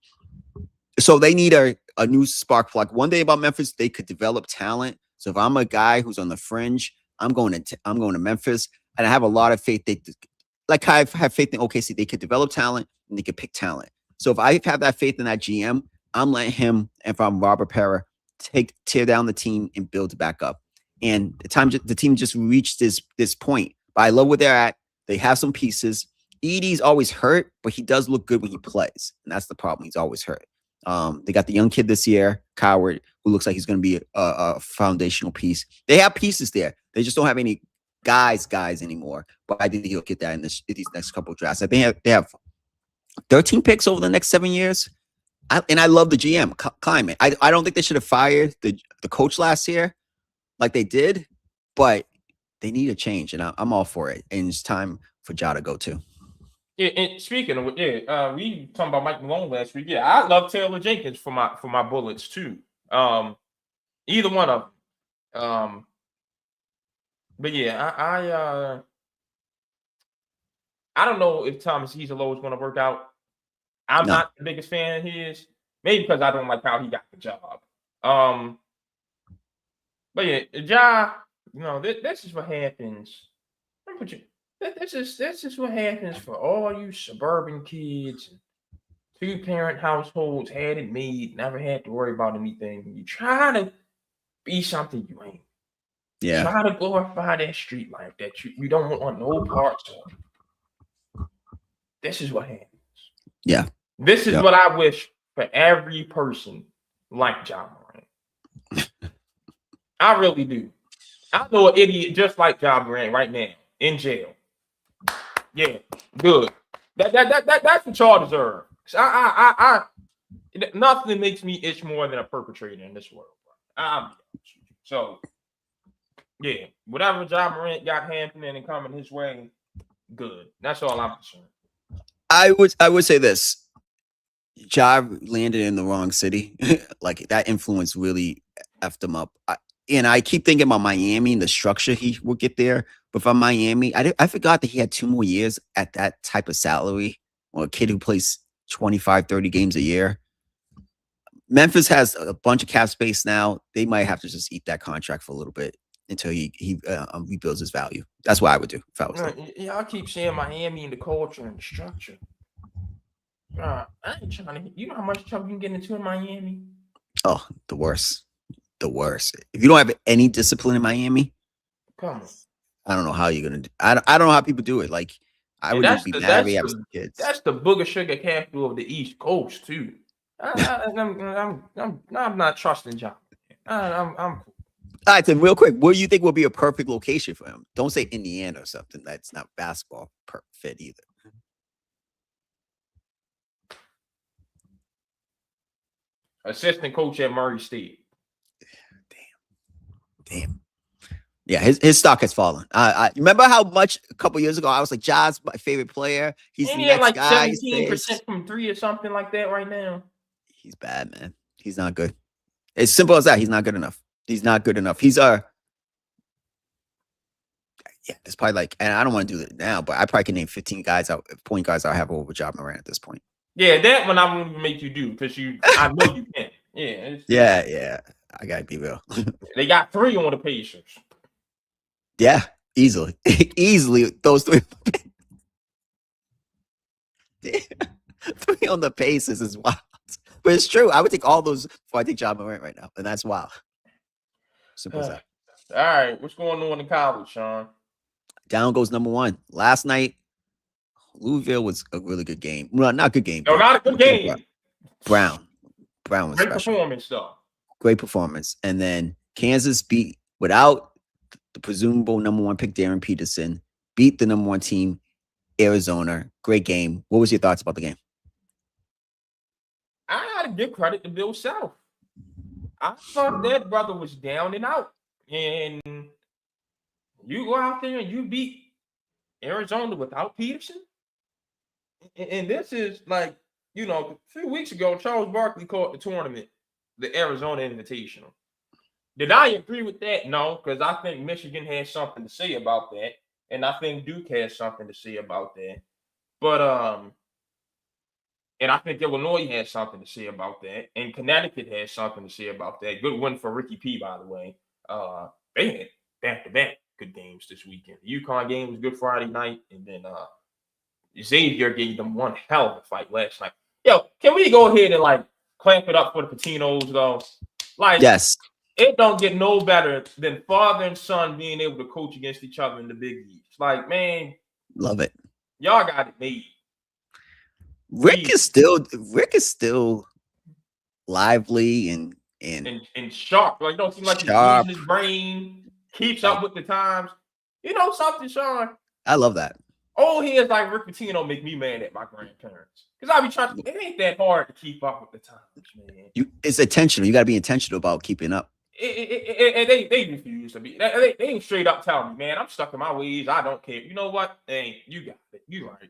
So they need a new spark plug. One thing about Memphis, they could develop talent. So if I'm a guy who's on the fringe, I'm going to Memphis, and I have a lot of faith. I have faith in OKC. They could develop talent and they could pick talent. So if I have that faith in that GM, I'm letting him. If I'm Robert Parra, tear down the team and build it back up. And the team just reached this point. But I love where they're at. They have some pieces. Edie's always hurt, but he does look good when he plays. And that's the problem. He's always hurt. They got the young kid this year, Coward, who looks like he's going to be a foundational piece. They have pieces there. They just don't have any guys anymore. But I think he'll get that in these next couple of drafts. I think they have 13 picks over the next 7 years. I love the GM climate. I don't think they should have fired the coach last year like they did, but they need a change, and I'm all for it. And it's time for Ja to go too. And speaking of we talking about Mike Malone last week. Yeah, I love Taylor Jenkins for my Bullets too. Either one of them. But yeah, I don't know if Thomas Heaselow is going to work out. I'm No. not the biggest fan of his, maybe because I don't like how he got the job. But yeah, Ja, this is what happens. This is what happens for all you suburban kids, two-parent households, had it made, never had to worry about anything. You try to be something you ain't. Yeah. Try to glorify that street life that you don't want no parts of. This is what happens. Yeah. This is what I wish for every person like Ja Morant. I really do. I know an idiot just like Ja Morant right now in jail. Yeah, good. That's what y'all deserve. Nothing makes me itch more than a perpetrator in this world. So, yeah, whatever Ja Morant got happening and coming his way, good. That's all I'm concerned. I would say this. Ja landed in the wrong city. Like that influence really effed him up. And I keep thinking about Miami and the structure he would get there. But from Miami, I forgot that he had 2 more years at that type of salary. Or a kid who plays 25, 30 games a year. Memphis has a bunch of cap space now. They might have to just eat that contract for a little bit until he rebuilds his value. That's what I would do if I was there. Yeah, I keep saying Miami and the culture and the structure. I ain't trying to. You know how much trouble you can get into in Miami? Oh, the worst. The worst. If you don't have any discipline in Miami, come on. I don't know how you're gonna do. I don't know how people do it. Like I would be mad if have some kids. That's the booger sugar capital of the East Coast too. I'm not trusting Ja. I'm cool. All right, then real quick, what do you think will be a perfect location for him? Don't say Indiana or something. That's not basketball fit either. Assistant coach at Murray State. Damn. Yeah, his stock has fallen. I remember how much a couple years ago I was like, Ja's my favorite player. He's the next like guy. 17% from 3 or something like that right now. He's bad, man. He's not good. It's simple as that. He's not good enough. He's not good enough. He's it's probably like, and I don't want to do it now, but I probably can name 15 point guards I have over Ja Morant at this point. Yeah, that one I won't even make you do because I know you can. Yeah. I gotta be real. They got 3 on the Pacers. Yeah, easily those 3. 3 on the Pacers is wild, but it's true. I would take all those before I take Ja Morant right now, and that's wild. Simple as that. All right, what's going on in college, Sean? Down goes number 1. Last night, Louisville was a really good game. Well, not a good game. No, not a good game. Brown was great special. Performance, though. Great performance. And then Kansas beat, without the presumable number 1 pick, Darren Peterson, beat the number 1 team, Arizona. Great game. What was your thoughts about the game? I gotta give credit to Bill Self. I thought that brother was down and out. And you go out there and you beat Arizona without Peterson. And this is like, a few weeks ago, Charles Barkley called the tournament the Arizona Invitational. Did I agree with that? No, because I think Michigan has something to say about that. And I think Duke has something to say about that. But, and I think Illinois has something to say about that. And Connecticut has something to say about that. Good win for Ricky P, by the way. They had back-to-back good games this weekend. The UConn game was Good Friday night. And then Xavier gave them one hell of a fight last night. Yo, can we go ahead and, clamp it up for the Patinos, though? Yes. It don't get no better than father and son being able to coach against each other in the big leagues. Man. Love it. Y'all got it made. Rick is still lively and sharp. Don't seem like he's losing his brain. Keeps up with the times. You know something, Sean? I love that. Old heads like Rick Pitino make me mad at my grandparents. Because I be trying to, it ain't that hard to keep up with the times, man. It's intentional. You got to be intentional about keeping up. And they refuse to be. They ain't straight up telling me, man, I'm stuck in my ways. I don't care. You know what? Hey, you got it. You right.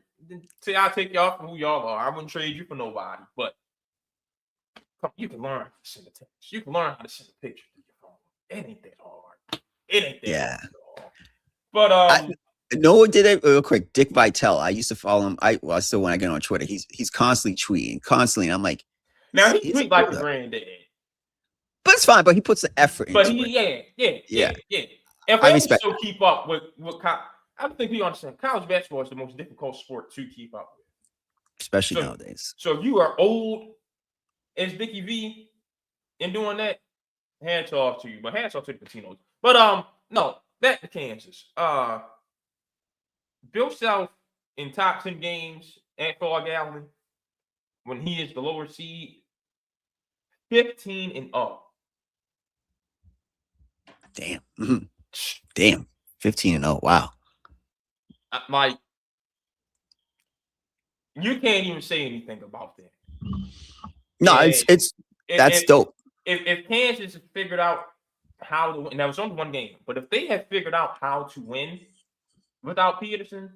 say I take y'all for who y'all are. I wouldn't trade you for nobody, but you can learn how to send a text. You can learn how to send a picture to your phone. It ain't that hard. It ain't that hard at all. But no one did it real quick. Dick Vitale. I used to follow him. Still when I get on Twitter, he's constantly tweeting, constantly. And I'm like, now he tweet like a granddad. But it's fine. But he puts the effort into it. Yeah. If I we respect. still keep up with I don't think we understand. College basketball is the most difficult sport to keep up with, especially nowadays. So if you are old as Dickie V in doing that, hands off to you. But hands off to the Patinos. But no, back to Kansas. Bill Self in top 10 games at Fog Alley when he is the lower seed, 15-0. Damn. Mm-hmm. Damn. 15-0. Wow. Like, you can't even say anything about that. No, that's dope. If Kansas has figured out how to win, that was only one game, but if they have figured out how to win without Peterson,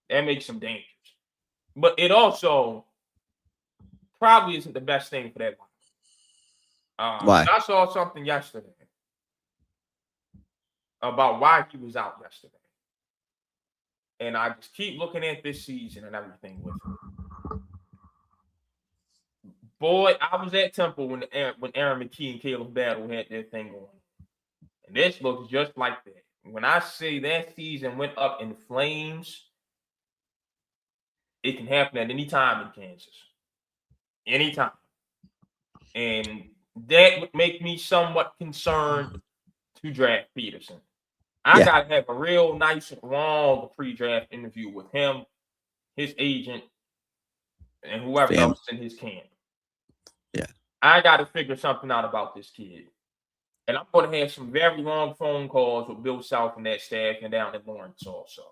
that makes them dangerous. But it also probably isn't the best thing for that one. Why? I saw something yesterday about why he was out yesterday. And I just keep looking at this season and everything with him. Boy, I was at Temple when Aaron McKee and Caleb Battle had their thing going. And this looks just like that. When I say that season went up in flames, it can happen at any time in Kansas. Anytime. And that would make me somewhat concerned to draft Peterson. I got to have a real nice, long pre-draft interview with him, his agent, and whoever else in his camp. Yeah. I got to figure something out about this kid. And I'm going to have some very long phone calls with Bill Self and that staff and down in Lawrence also.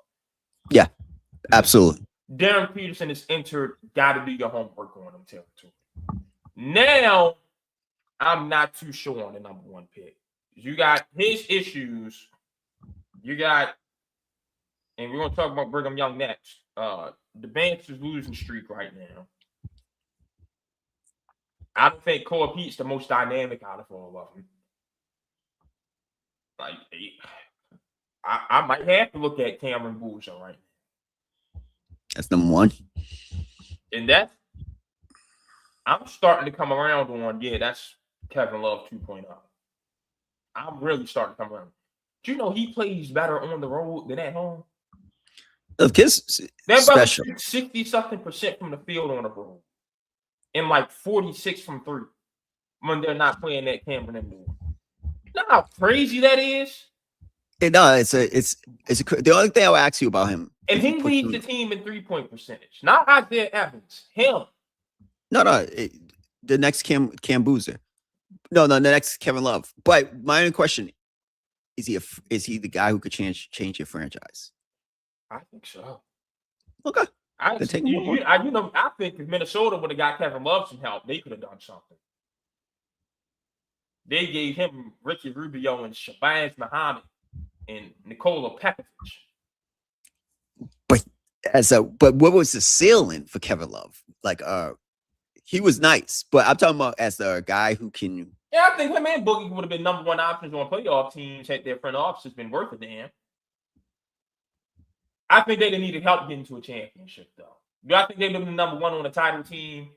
Yeah, absolutely. Darren Peterson has entered, got to do your homework on him territory. Now, I'm not too sure on the number one pick. You got his issues. You got, and we're going to talk about Brigham Young next. The Banks is losing streak right now. I don't think Core Pete's the most dynamic out of all of them. Like, I might have to look at Cameron Boozer right now. That's number one. And I'm starting to come around on, that's Kevin Love 2.0. I'm really starting to come around. Do you know he plays better on the road than at home? The kid's special. 60-something% from the field on the road. And like 46 from three when they're not playing that Cameron anymore. You know how crazy that is? The only thing I'll ask you about him. And he leads the team in 3-point percentage. Not Isaiah Evans. Him. No. The next Cam Boozer. No, the next Kevin Love. But my only question, is he the guy who could change your franchise? I think so. Okay. I think if Minnesota would have got Kevin Love some help, they could have done something. They gave him Ricky Rubio and Shabazz Muhammad and Nikola Pekovic. But what was the ceiling for Kevin Love? Like, he was nice, but I'm talking about as the guy who can. Yeah, I think him and Boogie would have been number one options on playoff teams had their front office been worth a damn. I think they'd have needed help getting to a championship, though. Do I think they'd have been number one on a title team?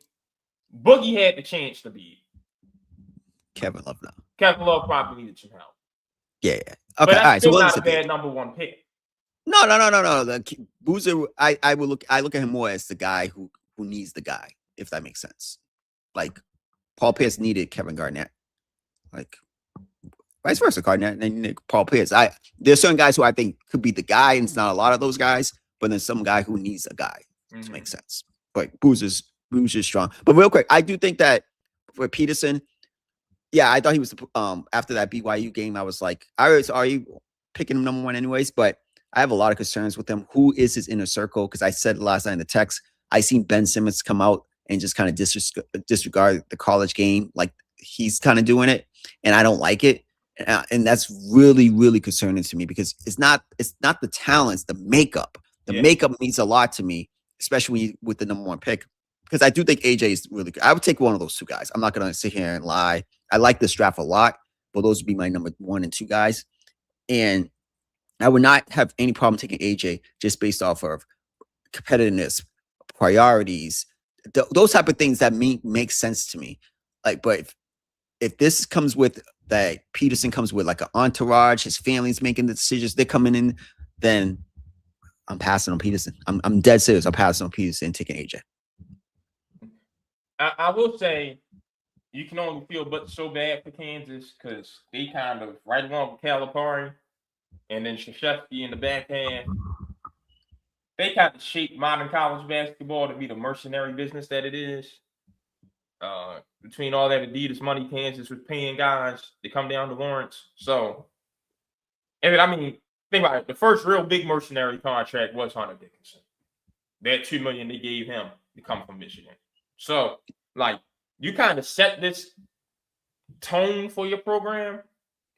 Boogie had the chance to be. Kevin Love, no. Kevin Love probably needed some help. Yeah. Okay. But that's all right. still So not a bad number one pick. No. The Boozer, I look at him more as the guy who needs the guy, if that makes sense. Like Paul Pierce needed Kevin Garnett. Like vice versa, Garnett and Paul Pierce. There's certain guys who I think could be the guy, and it's not a lot of those guys, but there's some guy who needs a guy to make sense. But Boozer's strong. But real quick, I do think that for Peterson, yeah, I thought he was after that BYU game, I was like, I was already picking him number one anyways, but I have a lot of concerns with him. Who is his inner circle? Because I said last night in the text, I seen Ben Simmons come out and just kind of disregard the college game like he's kind of doing it, and I don't like it. And that's really, really concerning to me because it's not the talents, the makeup. The Yeah. makeup means a lot to me, especially with the number 1 pick, because I do think AJ is really good. I would take one of those 2 guys. I'm not going to sit here and lie. I like this draft a lot, but those would be my number 1 and 2 guys. And I would not have any problem taking AJ just based off of competitiveness, priorities, those type of things that make sense to me. Like, but if this comes with that Peterson comes with like an entourage, his family's making the decisions, they're coming in, then I'm passing on Peterson. I'm dead serious. I'm passing on Peterson and taking AJ. I will say you can only feel but so bad for Kansas because they kind of right along with Calipari and then Krzyzewski in the backhand. They kind of shaped modern college basketball to be the mercenary business that it is. Between all that Adidas money Kansas was paying guys to come down to Lawrence. So, and I mean, think about it. The first real big mercenary contract was Hunter Dickinson. That $2 million they gave him to come from Michigan. So, like, you kind of set this tone for your program.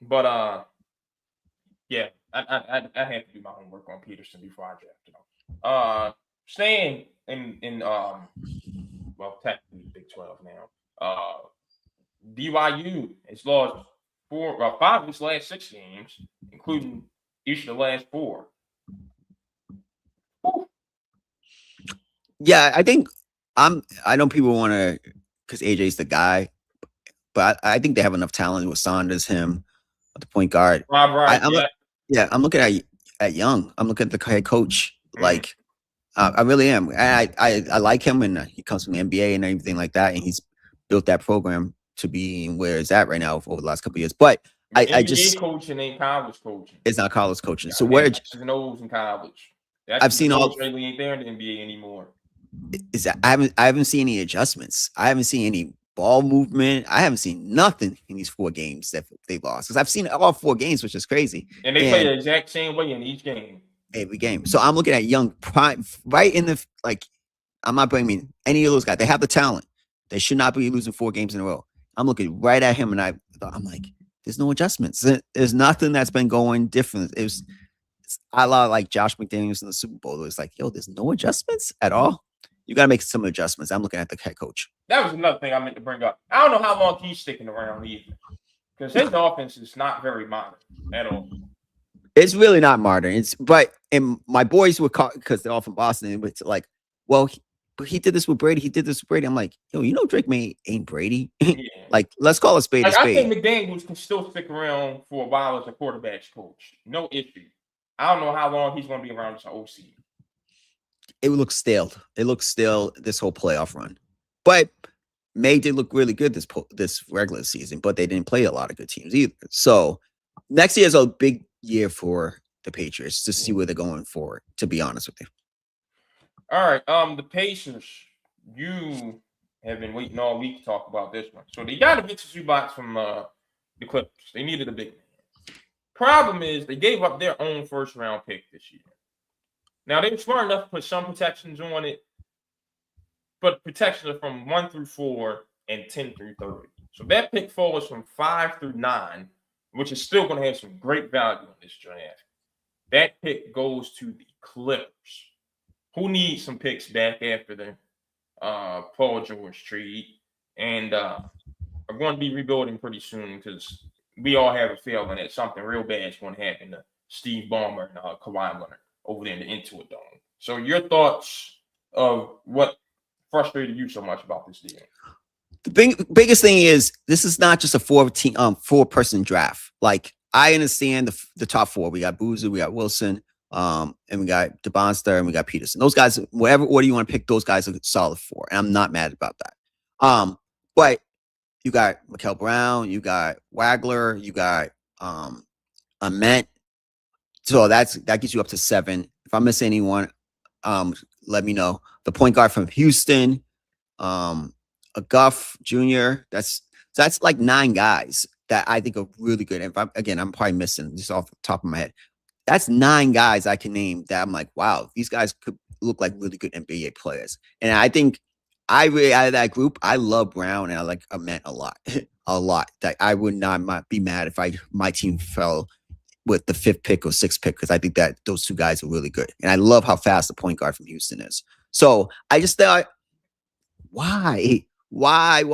But yeah, I had to do my homework on Peterson before I drafted him. Staying in well, technically Big 12 now. BYU has lost 5 of its last 6 games, including each of the last 4. Whew. Yeah, I think I know people want to, because AJ's the guy, but I think they have enough talent with Saunders, him, the point guard. Right, yeah. I'm looking at Young. I'm looking at the head coach. Like, I really am. I like him, and he comes from the NBA and everything like that, and he's built that program to be where it's at right now over the last couple of years. But I just coaching ain't college coaching. It's not college coaching. So where knows in college. I've seen all really ain't there in the NBA anymore. Is that I haven't seen any adjustments. I haven't seen any ball movement. I haven't seen nothing in these 4 games that they lost. Because I've seen all 4 games, which is crazy. And they play the exact same way in each game. Every game. So I'm looking at Young prime right in the I'm not blaming any of those guys. They have the talent. They should not be losing 4 games in a row. I'm looking right at him, and I'm like, there's no adjustments. There's nothing that's been going different. It's a lot like Josh McDaniels in the Super Bowl. It's like, yo, there's no adjustments at all. You got to make some adjustments. I'm looking at the head coach. That was another thing I meant to bring up. I don't know how long he's sticking around either, because his offense is not very modern at all. It's really not modern. And my boys were caught because they're all from Boston. And it's like, well, but he did this with Brady. He did this with Brady. I'm like, yo, Drake May ain't Brady. Yeah. Like, let's call a spade a spade. I think McDaniels can still stick around for a while as a quarterback's coach. No issue. I don't know how long he's going to be around as an OC. It looks stale. It looks stale this whole playoff run. But May did look really good this regular season, but they didn't play a lot of good teams either. So next year is a big year for the Patriots to see where they're going forward, to be honest with you. All right. The Pacers, you have been waiting all week to talk about this one. So they got a Victor Zubac from the Clippers. They needed a big man. Problem is they gave up their own first-round pick this year. Now, they were smart enough to put some protections on it, but protections are from 1 through 4 and 10 through 30. So that pick falls from 5 through 9, which is still going to have some great value in this draft. That pick goes to the Clippers, who need some picks back after the Paul George trade, and are going to be rebuilding pretty soon because we all have a feeling that something real bad is going to happen to Steve Ballmer and Kawhi Leonard over there in the Intuit Dome. So your thoughts of what frustrated you so much about this deal? The biggest thing is this is not just a 4-person draft. Like, I understand the top 4. We got Boozer, we got Wilson, and we got DeBonster, and we got Peterson. Those guys, whatever order you want to pick, those guys are solid 4, and I'm not mad about that. But you got Mikel Brown, you got Wagler, you got Ament. So that gets you up to 7. If I miss anyone, let me know. The point guard from Houston, a Guff Jr. That's like 9 guys that I think are really good. And I'm probably missing just off the top of my head. That's 9 guys I can name that I'm like, wow, these guys could look like really good NBA players. And I think out of that group, I love Brown and I like Ament a lot, a lot. That I would not be mad if my team fell with the 5th pick or 6th pick because I think that those two guys are really good. And I love how fast the point guard from Houston is. So I just thought, why? Why?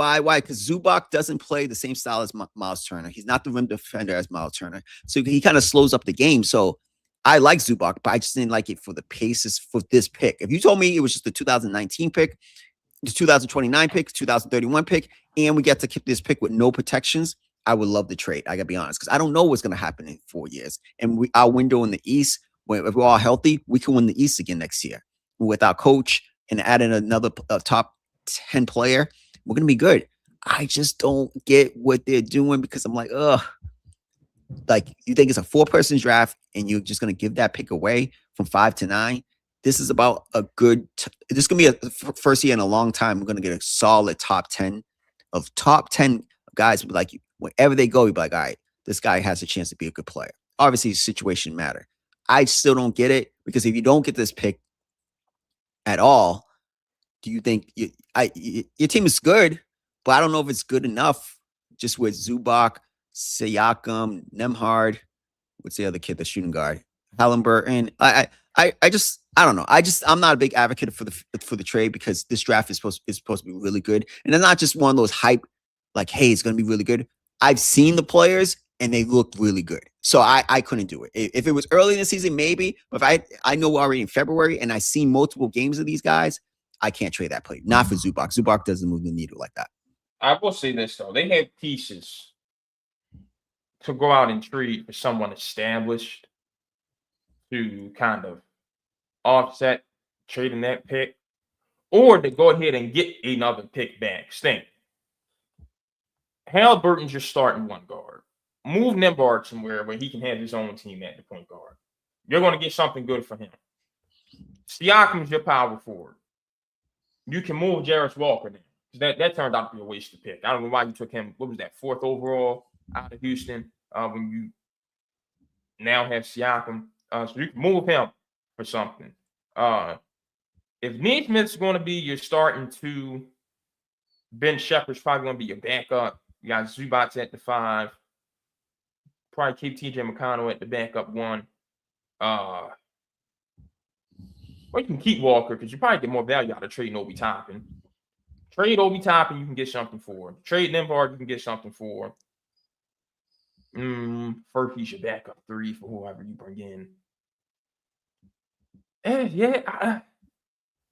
Because Zubac doesn't play the same style as Miles Turner. He's not the rim defender as Miles Turner. So he kind of slows up the game. So I like Zubac, but I just didn't like it for the paces for this pick. If you told me it was just the 2019 pick, the 2029 pick, 2031 pick, and we get to keep this pick with no protections, I would love the trade. I gotta be honest, because I don't know what's gonna happen in 4 years. And our window in the East, if we're all healthy, we can win the East again next year. With our coach and adding another top 10 player, we're gonna be good. I just don't get what they're doing because I'm like, ugh. Like, you think it's a 4-person draft and you're just gonna give that pick away from 5 to 9? This is about a good. This is gonna be a first year in a long time. We're gonna get a solid top 10 guys. Like, wherever they go, you'll be like, all right, this guy has a chance to be a good player. Obviously, situation matter. I still don't get it because if you don't get this pick at all, do you think your team is good? But I don't know if it's good enough. Just with Zubac, Siakam, Nemhard, what's the other kid, the shooting guard, Halliburton. I don't know. I'm not a big advocate for the trade because this draft is supposed to be really good, and it's not just one of those hype like, hey, it's going to be really good. I've seen the players and they look really good, so I couldn't do it. If it was early in the season, maybe. But if I know already in February and I see multiple games of these guys, I can't trade that play. Not for Zubac. Zubac doesn't move the needle like that. I will say this though: they have pieces to go out and trade for someone established to kind of offset trading that pick, or to go ahead and get another pick back. Think. Halliburton's your starting one guard. Move Nembhard somewhere where he can have his own team at the point guard. You're going to get something good for him. Siakam's your power forward. You can move Jarris Walker there. That turned out to be a wasted pick. I don't know why you took him. What was that, 4th overall out of Houston when you now have Siakam? So you can move him for something. If Neesmith's going to be your starting 2, Ben Shepherd's probably going to be your backup. You got Zubac at the 5. Probably keep TJ McConnell at the backup 1. Or you can keep Walker because you probably get more value out of trading Obi Toppin. Trade Obi Toppin, you can get something for. Trade Nembhard, you can get something for. First, he's your backup 3 for whoever you bring in.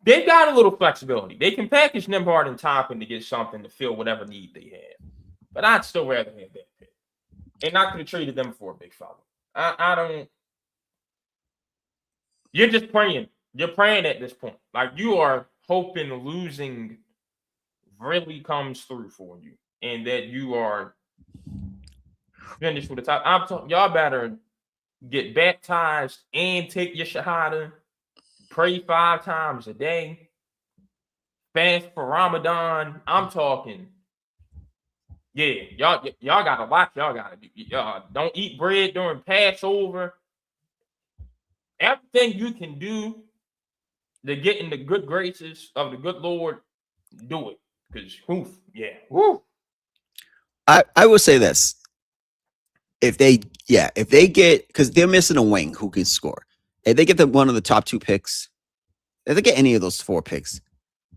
They've got a little flexibility. They can package Nembhard and Toppin to get something to fill whatever need they have. But I'd still rather have that pick. And not going to trade them for a big fella. I don't. You're just praying. You're praying at this point. Like, you are hoping losing really comes through for you. And that you are finished with the top. I'm talking, y'all better get baptized and take your Shahada. Pray 5 times a day. Fast for Ramadan. I'm talking. Yeah, y'all got a lot. Y'all got to do. Y'all don't eat bread during Passover. Everything you can do to get in the good graces of the good Lord, do it. Because, woo. I will say this. If they get, because they're missing a wing who can score. If they get one of the top 2 picks, if they get any of those 4 picks,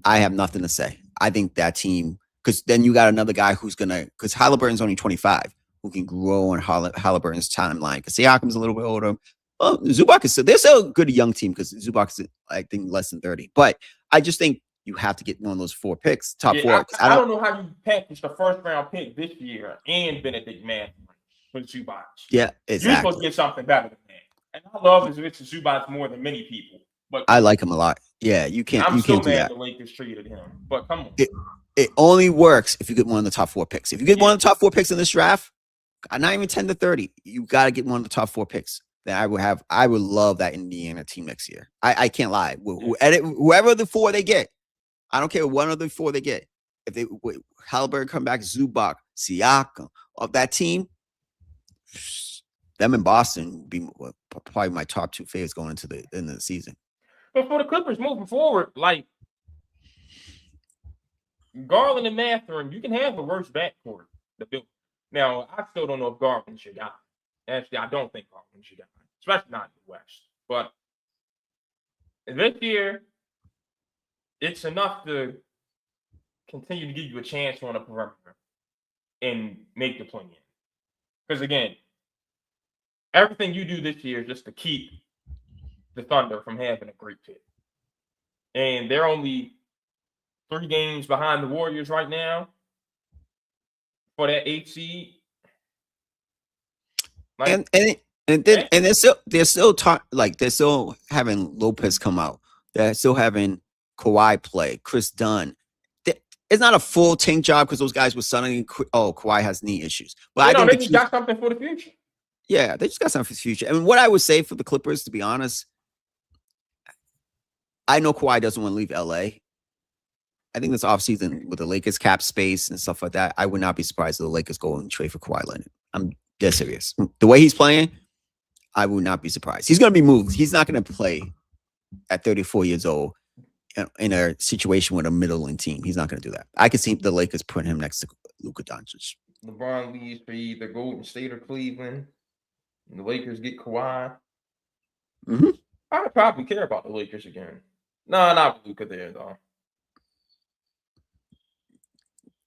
I have nothing to say. I think that team, because then you got another guy who's because Halliburton's only 25, who can grow on Halliburton's timeline. Because Siakam's a little bit older. Well, Zubac they're still a good young team because Zubac is, I think, less than 30. But I just think you have to get one of those 4 picks, top 4. I don't know how you package the 1st round pick this year and Benedict Mathurin with Zubac. Yeah, exactly. You're supposed to get something better than that. And I love Richard Zubac more than many people. But I like him a lot. Yeah, you can't. I'm you still can't do mad that. the Lakers treated him. But come on. It only works if you get one of the top 4 picks. If you get one of the top 4 picks in this draft, not even 10 to 30, you got to get one of the top 4 picks. Then I would love that Indiana team next year. I can't lie. Whoever the 4 they get, I don't care one of the 4 they get. If they Halliburton come back, Zubac, Siakam of that team, them in Boston would be probably my top 2 favorites going into the end of the season. But for the Clippers moving forward, like Garland and Mathurin, you can have the worst backcourt. Now, I still don't know if Garland's your guy. Actually, I don't think Portland should die, especially not in the West. But this year, it's enough to continue to give you a chance on the perimeter and make the play in. Because again, everything you do this year is just to keep the Thunder from having a great pick. And they're only 3 games behind the Warriors right now for that 8th seed. And they're still having Lopez come out. They're still having Kawhi play, Chris Dunn. It's not a full tank job because those guys were suddenly, Kawhi has knee issues. But I think they got something for the future. Yeah, they just got something for the future. And what I would say for the Clippers, to be honest, I know Kawhi doesn't want to leave LA. I think this offseason with the Lakers cap space and stuff like that, I would not be surprised if the Lakers go and trade for Kawhi Leonard. I'm dead serious. The way he's playing, I would not be surprised. He's going to be moved. He's not going to play at 34 years old in a situation with a middling team. He's not going to do that. I could see the Lakers putting him next to Luka Doncic. LeBron leaves for either Golden State or Cleveland. And the Lakers get Kawhi. Mm-hmm. I would probably care about the Lakers again. No, not Luka there, though.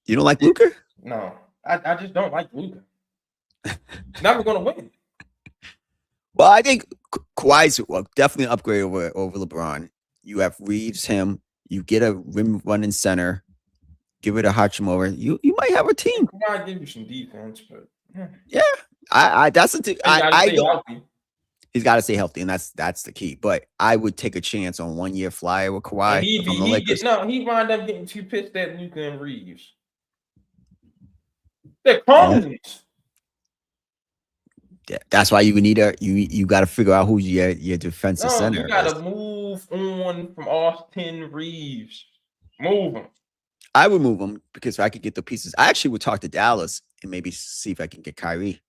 You don't like Luka? No, I just don't like Luka. Never going to win. Well, I think Kawhi's definitely an upgrade over LeBron. You have Reeves, him. You get a rim running center. Give it a Hachimura. You might have a team. Kawhi give you some defense, but yeah, I that's the thing. I don't. Healthy. He's got to stay healthy, and that's the key. But I would take a chance on 1 year flyer with Kawhi. He wind up getting 2 pissed at Luka and Reeves. They're clones. Yeah, that's why you need you got to figure out who's your defensive center. You got to move on from Austin Reeves. Move him. I would move him because if I could get the pieces. I actually would talk to Dallas and maybe see if I can get Kyrie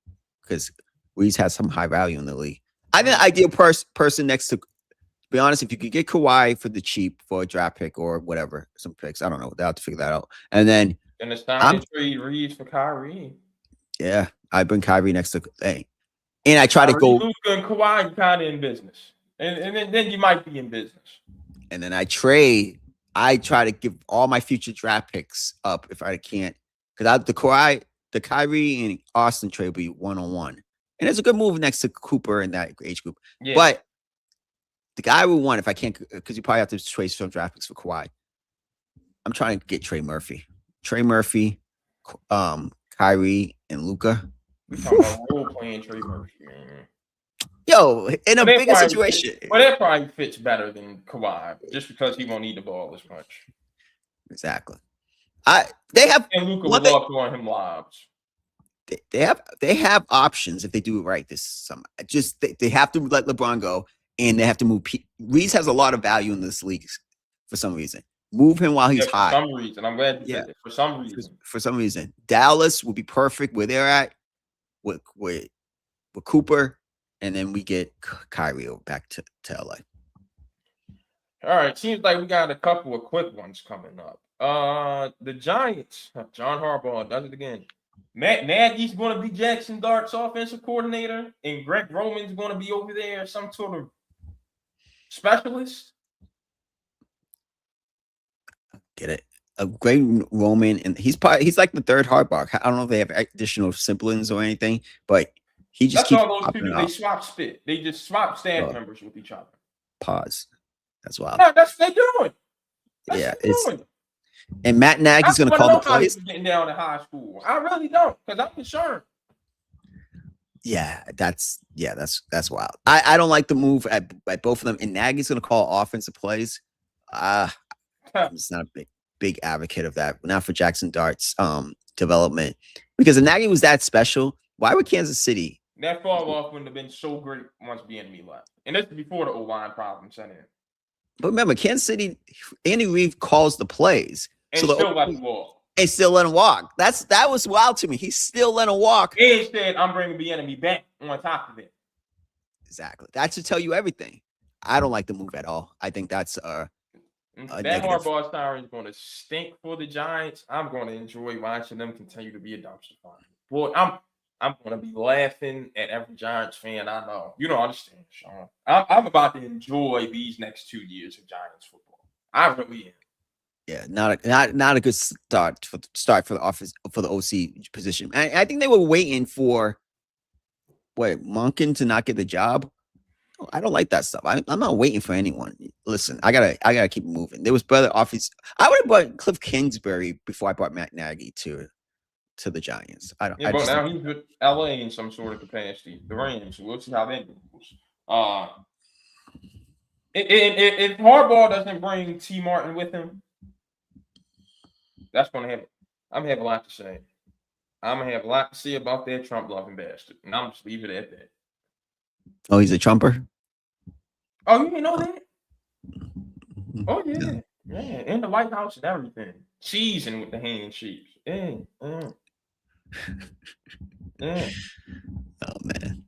because Reeves has some high value in the league. I think the ideal person next to be honest, if you could get Kawhi for the cheap for a draft pick or whatever, some picks, I don't know. They'll have to figure that out. And then it's time to trade Reeves for Kyrie. Yeah, I bring Kyrie next to and I try to go. Luka and Kawhi kind of in business, and then you might be in business. And then I try to give all my future draft picks up if I can't, because the Kyrie and Austin trade will be 1-on-1, and it's a good move next to Cooper in that age group. Yeah. But the guy we want, if I can't, because you probably have to trade some draft picks for Kawhi. I'm trying to get Trey Murphy, Kyrie, and Luka. We're talking about role-playing Trey Murphy, man. Yo, in a bigger situation. But that probably fits better than Kawhi, just because he won't need the ball as much. Exactly. They have and Luka will love throwing him lobs. They have options if they do it right this summer. Just they have to let LeBron go, and they have to move. Reeves has a lot of value in this league for some reason. Move him while he's hot. For some reason, I'm glad you said it. For some reason. For some reason, Dallas will be perfect where they're at with Cooper, and then we get Kyrie back to LA. All right, seems like we got a couple of quick ones coming up. The Giants, John Harbaugh does it again. Matt Nagy's going to be Jackson Dart's offensive coordinator, and Greg Roman's going to be over there, some sort of specialist. Get it? A great Roman, and he's like the third Harbaugh. I don't know if they have additional siblings or anything, but he just keeps all those two. They swap spit. They just swap staff members with each other. Pause. That's wild. No, that's what they're doing. It's. And Matt Nagy's going to call the plays. Getting down in high school, I really don't, because I'm concerned. Yeah, that's wild. I don't like the move at both of them. And Nagy's going to call offensive plays. I'm just not a big advocate of that. Not for Jackson Dart's development, because if Nagy was that special, why would Kansas City? That fall off wouldn't have been so great once BNB left, and this is before the O-line problem set in. But remember, Kansas City, Andy Reid calls the plays. And so still let him walk. And still let him walk. That was wild to me. He still let him walk. And said, I'm bringing the enemy back on top of it. Exactly. That should tell you everything. I don't like the move at all. I think that's that Harbaugh siren is going to stink for the Giants. I'm going to enjoy watching them continue to be a dumpster fire. Boy, I'm gonna be laughing at every Giants fan I know. You don't understand, Sean. I'm about to enjoy these next 2 years of Giants football. I really am. Yeah, not a good start for the office for the OC position. I think they were waiting for Monken to not get the job. I don't like that stuff. I'm not waiting for anyone. Listen, I gotta keep moving. There was better office. I would have brought Cliff Kingsbury before I brought Matt Nagy to the Giants. I don't. Yeah, I but just now he's with LA in some sort of capacity. The Rams. We'll see how that goes. If Harbaugh doesn't bring T. Martin with him, that's gonna have. I'm gonna have a lot to say. I'm gonna have a lot to say about that Trump loving bastard, and I'm just leave it at that. Oh, he's a Trumper. Oh, you didn't know that? Oh yeah, yeah. In the White House and everything, seasoned with the handshakes. Yeah. Oh man.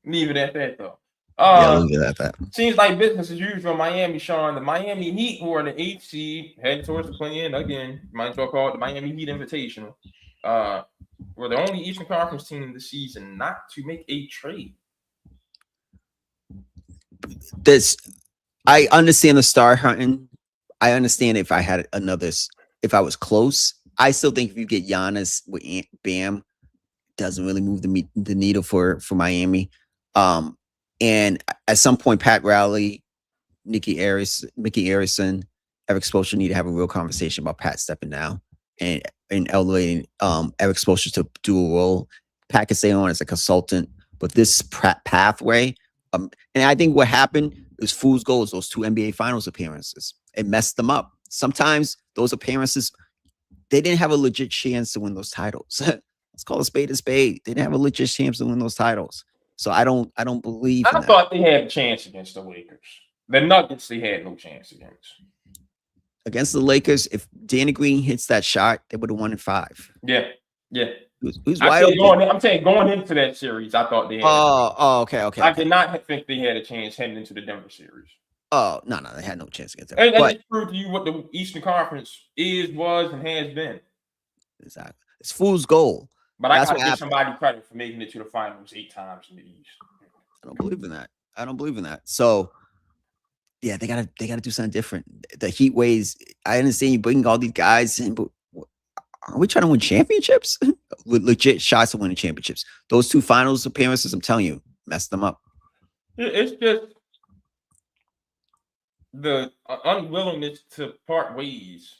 Leave it at that though. Leave it at that. Seems like business as usual. Miami, Sean. The Miami Heat, who are the 8th seed, heading towards the play-in again. Might as well call it the Miami Heat Invitational. We're the only Eastern Conference team this season not to make a trade. I understand the star hunting. I understand if I was close. I still think if you get Giannis with Bam, doesn't really move the needle for Miami. And at some point, Pat Riley, Mickey Arison, Eric Spoelstra need to have a real conversation about Pat stepping down and elevating Eric Spoelstra to do a role. Pat can stay on as a consultant, but this pathway, and I think what happened is fool's gold, those 2 NBA Finals appearances. It messed them up. Sometimes those appearances, they didn't have a legit chance to win those titles. Let's call a spade a spade. They didn't have a legit chance to win those titles. So I don't believe in that. I thought they had a chance against the Lakers. The Nuggets, they had no chance against. Against the Lakers, if Danny Green hits that shot, they would have won in 5. Yeah. Who's wide open? I'm saying going into that series, I thought they had. Okay. I did not think they had a chance heading into the Denver series. Oh, no, they had no chance against them. And just prove to you what the Eastern Conference is, was, and has been. Exactly. It's fool's gold. But I gotta give somebody credit for making it to the finals 8 times in the East. I don't believe in that. So yeah, they gotta do something different. The Heat ways. I understand you bringing all these guys in, but are we trying to win championships? With legit shots of winning championships. Those 2 finals appearances, I'm telling you, messed them up. It's just the unwillingness to part ways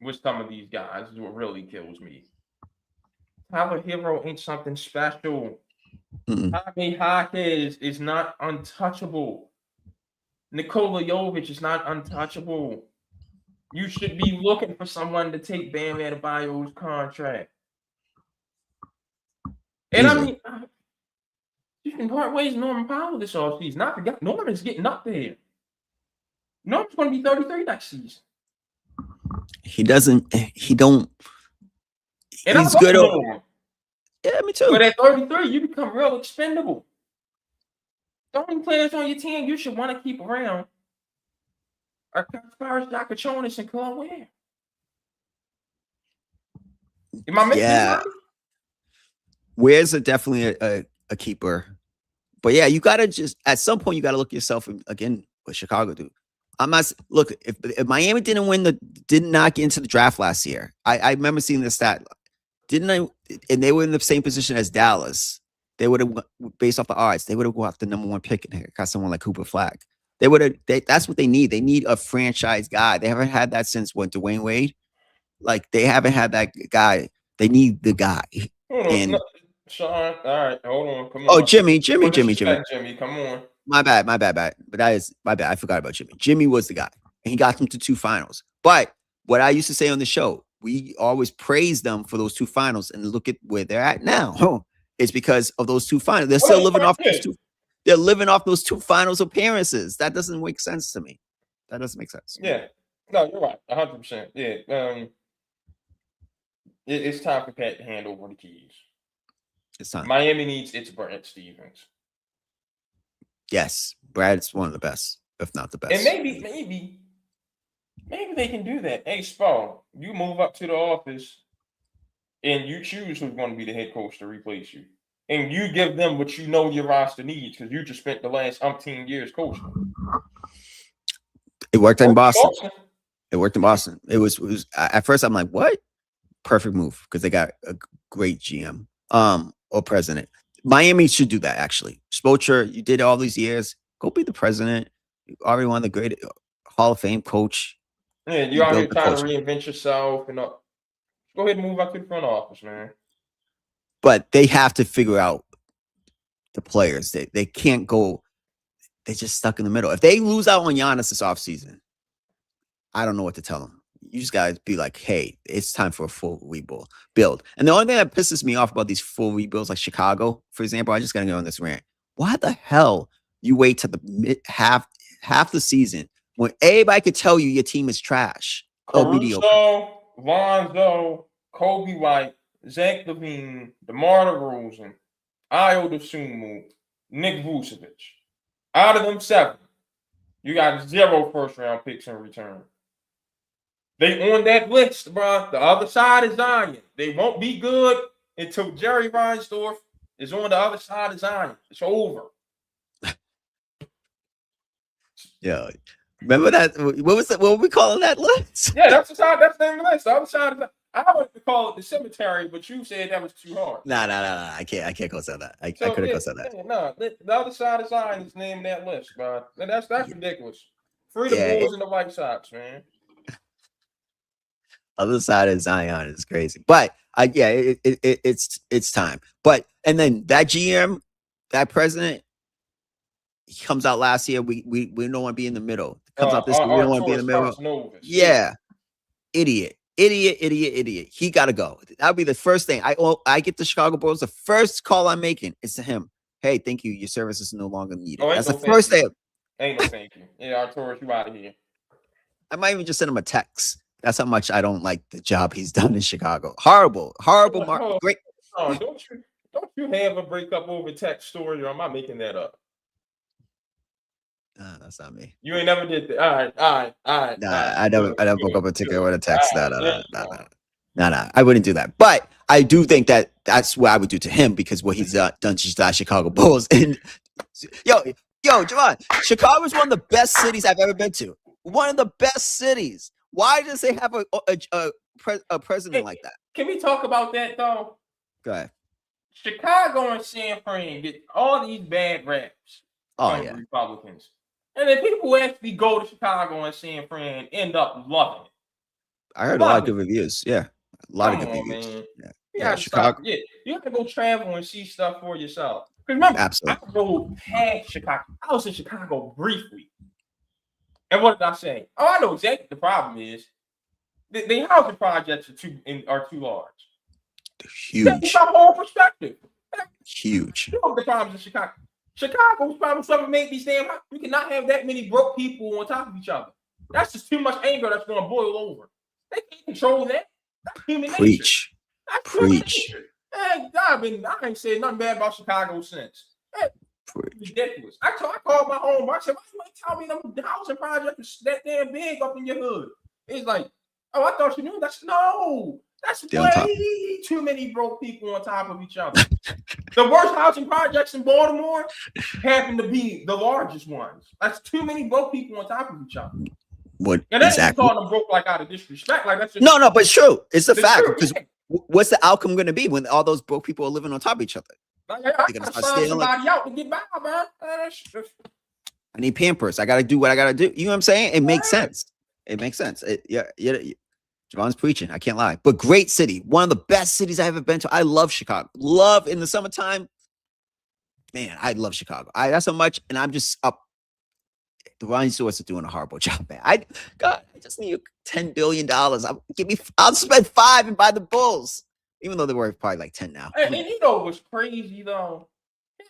with some of these guys is what really kills me. Tyler Hero ain't something special. Jaime Jaquez is not untouchable. Nikola Jovic is not untouchable. You should be looking for someone to take Bam Adebayo's contract. And I mean, you can part ways with Norman Powell this offseason. Not forget, Norman's getting up there. Norman's going to be 33 next season. He don't. And he's good. Yeah, me too. But at 33, you become real expendable. The only players on your team you should want to keep around are Kasparis Dakachonis and Claude Ware. Am I missing something? Ware's definitely a keeper. But yeah, you gotta just at some point you gotta look yourself again what Chicago do. I'm not look if Miami did not get into the draft last year. I remember seeing the stat. And they were in the same position as Dallas. They would have, based off the odds, they would have got off the number 1 pick and got someone like Cooper Flag. They would have. That's what they need. They need a franchise guy. They haven't had that since Dwayne Wade. Like they haven't had that guy. They need the guy. Sean, all right, hold on. Come on. Oh, Jimmy, come on. My bad. But that is my bad. I forgot about Jimmy. Jimmy was the guy, and he got them to 2 finals. But what I used to say on the show, we always praise them for those 2 finals, and look at where they're at now. It's because of those 2 finals. They're still living off those 2. They're living off those 2 finals appearances. That doesn't make sense to me. That doesn't make sense. Yeah, no, you're right, 100%. Yeah, it's time for Pat to hand over the keys. It's time. Miami needs its Brad Stevens. Yes, Brad's one of the best, if not the best. And maybe they can do that. Hey, Spo, you move up to the office and you choose who's going to be the head coach to replace you. And you give them what you know your roster needs because you just spent the last umpteen years coaching. It worked in Boston. It worked in Boston. It was at first I'm like, what? Perfect move because they got a great GM or president. Miami should do that actually. Spoelstra, you did all these years. Go be the president. You already won the great Hall of Fame coach. Yeah, you out here trying to reinvent yourself and go ahead and move out to the front office, man. But they have to figure out the players. They can't go. They're just stuck in the middle. If they lose out on Giannis this offseason, I don't know what to tell them. You just got to be like, hey, it's time for a full rebuild. And the only thing that pisses me off about these full rebuilds, like Chicago, for example, I just got to go on this rant. Why the hell you wait to the half the season when everybody could tell you your team is trash? Caruso, Lonzo, Kobe White, Zach LaVine, DeMar DeRozan, Ayo Dosunmu, Nick Vucevic. Out of them 7, you got 0 first-round picks in return. They on that list, bro. The other side is Zion. They won't be good until Jerry Reinsdorf is on the other side of Zion. It's over. Yeah. Remember that? What were we calling that list? Yeah, that's the side. That's the name of the list. The other side is. I wanted to call it the cemetery, but you said that was too hard. Nah. I can't go say that. I couldn't go say that. No, the other side of Zion is named that list, bro. That's ridiculous. Free the Bulls and the White Sox, man. Other side of Zion is crazy, but it's time. But and then that GM, that president, he comes out last year. We don't want to be in the middle. Comes out this year. We don't want to be in the middle. Yeah, idiot. He got to go. That'll be the first thing. I get the Chicago Bulls. The first call I'm making is to him. Hey, thank you. Your service is no longer needed. That's the first thing. Ain't no thank you. Yeah, Arturis, you out of here. I might even just send him a text. That's how much I don't like the job he's done in Chicago. Horrible. Great. Oh, don't you have a breakup over text story, or am I making that up? Nah, that's not me. You ain't never did that. All right. Nah, I never broke up a ticket with a text. Nah. I wouldn't do that. But I do think that's what I would do to him because what he's done to the Chicago Bulls. And yo, Javon, Chicago's one of the best cities I've ever been to. One of the best cities. Why does they have a president like that? Can we talk about that though? Go ahead. Chicago and San Fran get all these bad raps from Republicans. And then people who actually go to Chicago and San Fran end up loving it. I heard a lot of good reviews. Yeah. A lot of good reviews. Man. Yeah, Chicago. Yeah, you have to go travel and see stuff for yourself. Because remember, I rode past Chicago. I was in Chicago briefly. And what did I say? Oh, I know exactly the problem is. The housing projects are too large. Huge. That's my whole perspective. Huge. You know the problems in Chicago. Chicago's problem something made these damn. We cannot have that many broke people on top of each other. That's just too much anger that's going to boil over. They can't control that. That's human nature. That's Preach. Hey, I ain't said nothing bad about Chicago since. Hey, ridiculous. I called my home. I said, why you ain't tell me them housing projects that damn big up in your hood? It's like, oh, I thought you knew. That's way too many broke people on top of each other. The worst housing projects in Baltimore happen to be the largest ones. That's too many broke people on top of each other. What and that's exactly calling them broke like out of disrespect. Like that's just no, but it's true. It's a fact. Because what's the outcome going to be when all those broke people are living on top of each other? Like, I gotta sign somebody out to get by, man. I need Pampers. I got to do what I got to do. You know what I'm saying? It makes sense. It makes sense. Javon's preaching. I can't lie. But great city. One of the best cities I've ever been to. I love Chicago. Love in the summertime. Man, I love Chicago. That's so much. And I'm just up. The Ryan Stewarts are doing a horrible job, man. I just need $10 billion. I'll spend $5 billion and buy the Bulls. Even though they were probably like 10 now. And you know what's crazy though?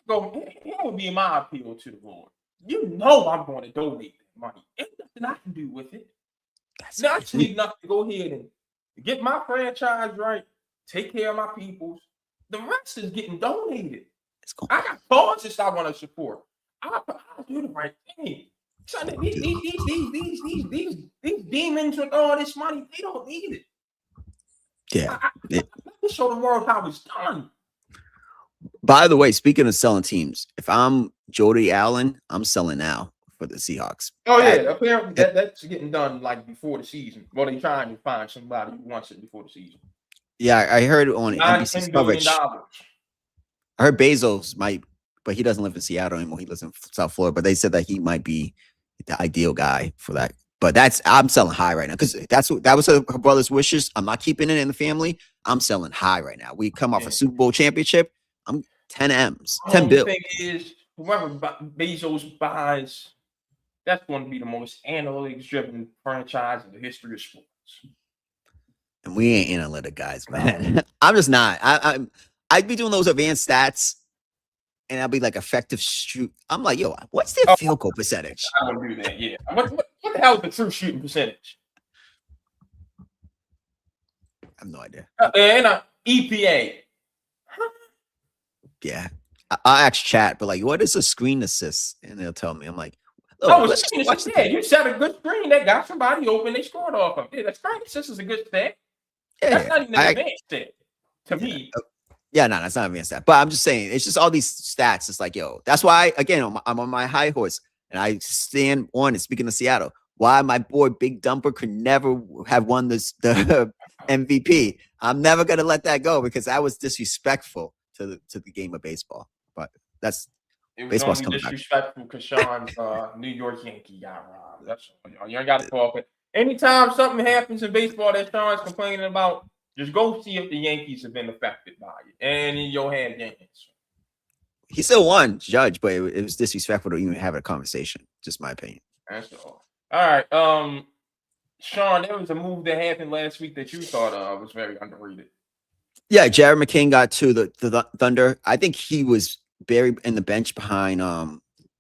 Here would be my appeal to the board. You know I'm going to donate that money. Ain't nothing I can do with it. I just need enough to go ahead and get my franchise right, take care of my peoples. The rest is getting donated. I got causes I want to support. I'll do the right thing. So these demons with all this money, they don't need it. Yeah. Let's show the world how it's done. By the way, speaking of selling teams, if I'm Jody Allen, I'm selling now for the Seahawks. Oh yeah, apparently that's getting done like before the season. Well, they're trying to find somebody who wants it before the season. Yeah, I heard on $10 NBC's billion. coverage. I heard Bezos might, but he doesn't live in Seattle anymore. He lives in South Florida. But they said that he might be the ideal guy for that. But I'm selling high right now because that was her brother's wishes. I'm not keeping it in the family. I'm selling high right now. We come off a Super Bowl championship. I'm 10 M's, 10 bills. The thing is, whoever Bezos buys, that's going to be the most analytics-driven franchise in the history of sports. And we ain't analytic guys, man. I'm just not. I'd be doing those advanced stats, and I'll be like effective shoot. I'm like, yo, what's their field goal percentage? I don't do that. Yeah. What the hell is the true shooting percentage? I have no idea. And EPA. Yeah. I ask chat, but like, what is a screen assist? And they'll tell me. I'm like, you set a good screen that got somebody open. They scored off of. Yeah, that screen assist is a good stat. Yeah, that's not even an advanced stat to me. Yeah, no, that's not advanced stat. But I'm just saying, it's just all these stats. It's like, yo, that's why, again, I'm on my high horse, and I stand on it. Speaking of Seattle, why my boy Big Dumper could never have won the MVP. I'm never gonna let that go because that was disrespectful to the game of baseball. But it was only disrespectful because Sean's New York Yankee got robbed. That's all. You ain't got to talk it. Anytime something happens in baseball that Sean's complaining about, just go see if the Yankees have been affected by it. And in your hand, Yankees. He still won, Judge, but it was disrespectful to even have a conversation. Just my opinion. That's all. All right. Sean, there was a move that happened last week that you thought was very underrated. Yeah, Jared McCain got to the Thunder. I think he was buried in the bench behind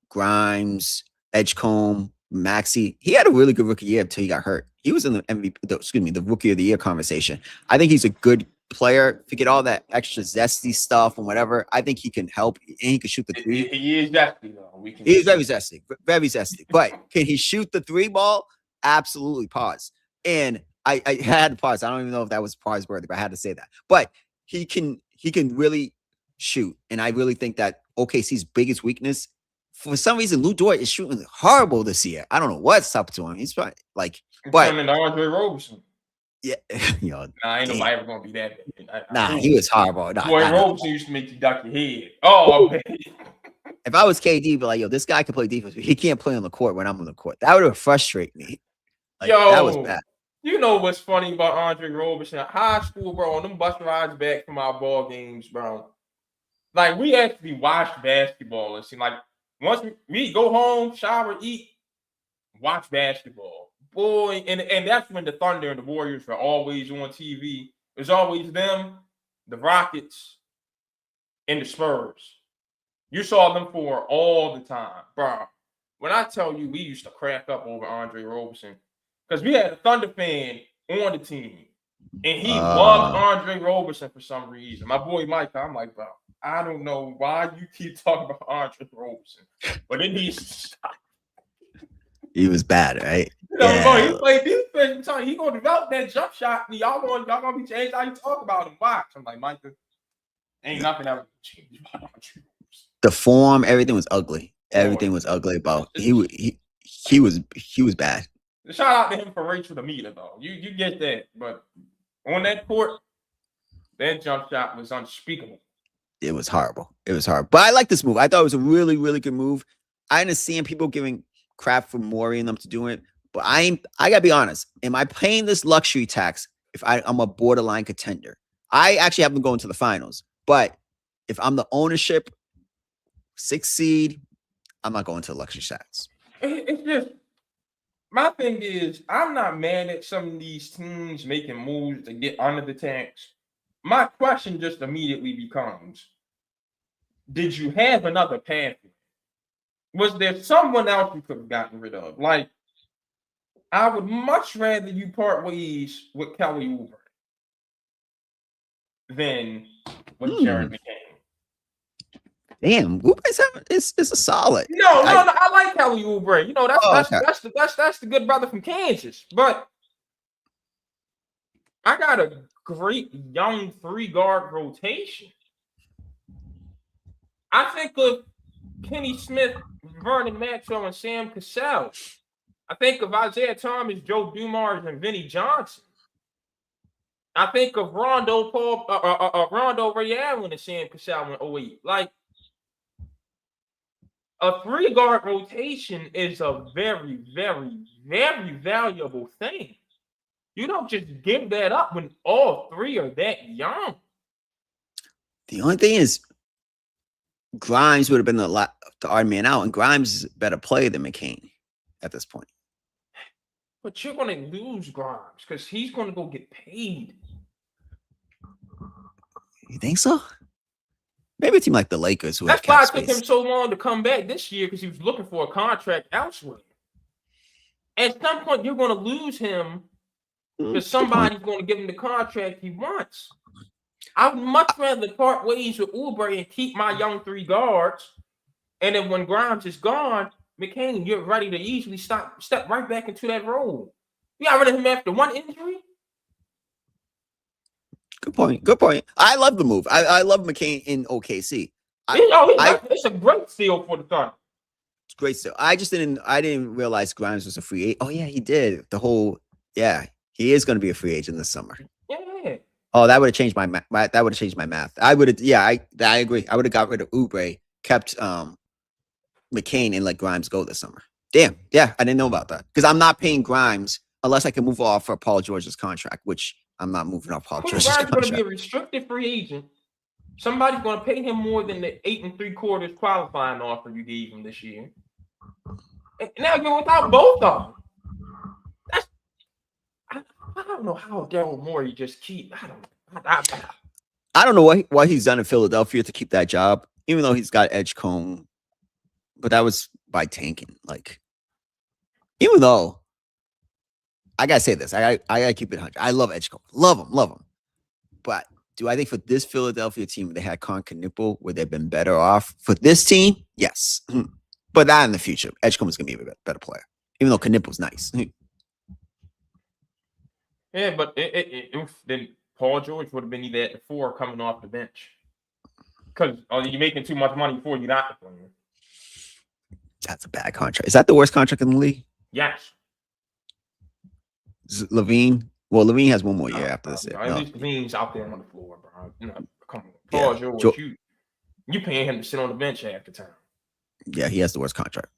Grimes, Edgecombe, Maxey. He had a really good rookie year until he got hurt. He was in the MVP, the rookie of the year conversation. I think he's a good player. Forget all that extra zesty stuff and whatever. I think he can help and he can shoot the three. He is zesty though. He is very zesty, very zesty. But can he shoot the three ball? Absolutely. Pause. And I had to pause. I don't even know if that was pause worthy, but I had to say that. But he can really shoot. And I really think that OKC's biggest weakness, for some reason, Lou Dort is shooting horrible this year. I don't know what's up to him. He's probably like, but Andre Roberson. Yeah, ain't nobody ever gonna be that bad. He was horrible. Roberson used to make you duck your head. Oh, man. If I was KD, but like, yo, this guy can play defense. He can't play on the court when I'm on the court. That would have frustrated me. Like, that was bad. You know what's funny about Andre Roberson? High school, bro, on them bus rides back from our ball games, bro. Like, we actually watched basketball. It seemed like once we go home, shower, eat, watch basketball. Boy, and that's when the Thunder and the Warriors were always on TV. It was always them, the Rockets, and the Spurs. You saw them four all the time, bro. When I tell you, we used to crack up over Andre Roberson because we had a Thunder fan on the team, and he loved Andre Roberson for some reason. My boy Mike, I'm like, bro, I don't know why you keep talking about Andre Roberson, but it needs to stop. He was bad, right? Bro, he played defense. He gonna develop that jump shot, and y'all gonna be changed how you talk about him. Watch. I'm like, Mike, ain't nothing ever changed about Andre Roberson. The form, everything was ugly. Everything was ugly about he was bad. Shout out to him for Rachel Demita, though. You get that, but on that court, that jump shot was unspeakable. It was horrible. But I like this move. I thought it was a really, really good move. I understand people giving crap for Morey and them to do it, but I gotta be honest. Am I paying this luxury tax if I'm a borderline contender? I actually have them going to the finals, but if I'm the ownership, 6th seed, I'm not going to the luxury tax. It's just my thing is I'm not mad at some of these teams making moves to get under the tax. My question just immediately becomes, did you have another pathway? Was there someone else you could have gotten rid of? Like, I would much rather you part ways with Kelly Oubre than with Jared McCain. Damn, Oubre's is a solid. No, I like Kelly Oubre. You know, that's the good brother from Kansas. But I got a great young 3-guard rotation. I think of Kenny Smith, Vernon Maxwell, and Sam Cassell. I think of Isaiah Thomas, Joe Dumars, and Vinnie Johnson. I think of Rondo Ray Allen, and Sam Cassell in 08. Like, a 3-guard rotation is a very, very, very valuable thing. You don't just give that up when all three are that young. The only thing is, Grimes would have been the odd man out, and Grimes is a better player than McCain at this point. But you're going to lose Grimes because he's going to go get paid. You think so? Maybe a team like the Lakers. That's why it took him so long to come back this year, because he was looking for a contract elsewhere. At some point, you're going to lose him because somebody's going to give him the contract he wants. I would much rather part ways with Oubre and keep my young 3 guards. And then when Grimes is gone, McCain, you're ready to easily step right back into that role. You got rid of him after one injury? Good point. Good point. I love the move. I love McCain in OKC. It's a great steal for the Thunder. It's great steal. I didn't realize Grimes was a free agent. Oh yeah, he did. He is going to be a free agent this summer. Yeah. Oh, that would have changed my math. That would have changed my math. I would have. Yeah, I agree. I would have got rid of Oubre, kept McCain, and let Grimes go this summer. Damn. Yeah, I didn't know about that, because I'm not paying Grimes unless I can move off for Paul George's contract, which I'm not moving off Paul George's contract. Grimes is going to be a restricted free agent. Somebody's going to pay him more than the 8 3/4 qualifying offer you gave him this year. And now you're without both of them. I don't know how Daryl Morey just keep. I don't know what he's done in Philadelphia to keep that job, even though he's got Edgecombe, but that was by tanking. Like, even though I gotta say this, I gotta keep it 100. I love Edgecombe, love him. But do I think for this Philadelphia team, they had Antetokounmpo, would they've been better off? For this team, yes, but not in the future. Edgecombe is gonna be a better player, even though Antetokounmpo's nice. Yeah, but then Paul George would have been either at the 4 coming off the bench, because you're making too much money before you're not playing. That's a bad contract. Is that the worst contract in the league? Yes. Levine? Well, Levine has one more year after this. At least Levine's out there on the floor, bro. Come on. Paul George, you paying him to sit on the bench half the time. Yeah, he has the worst contract.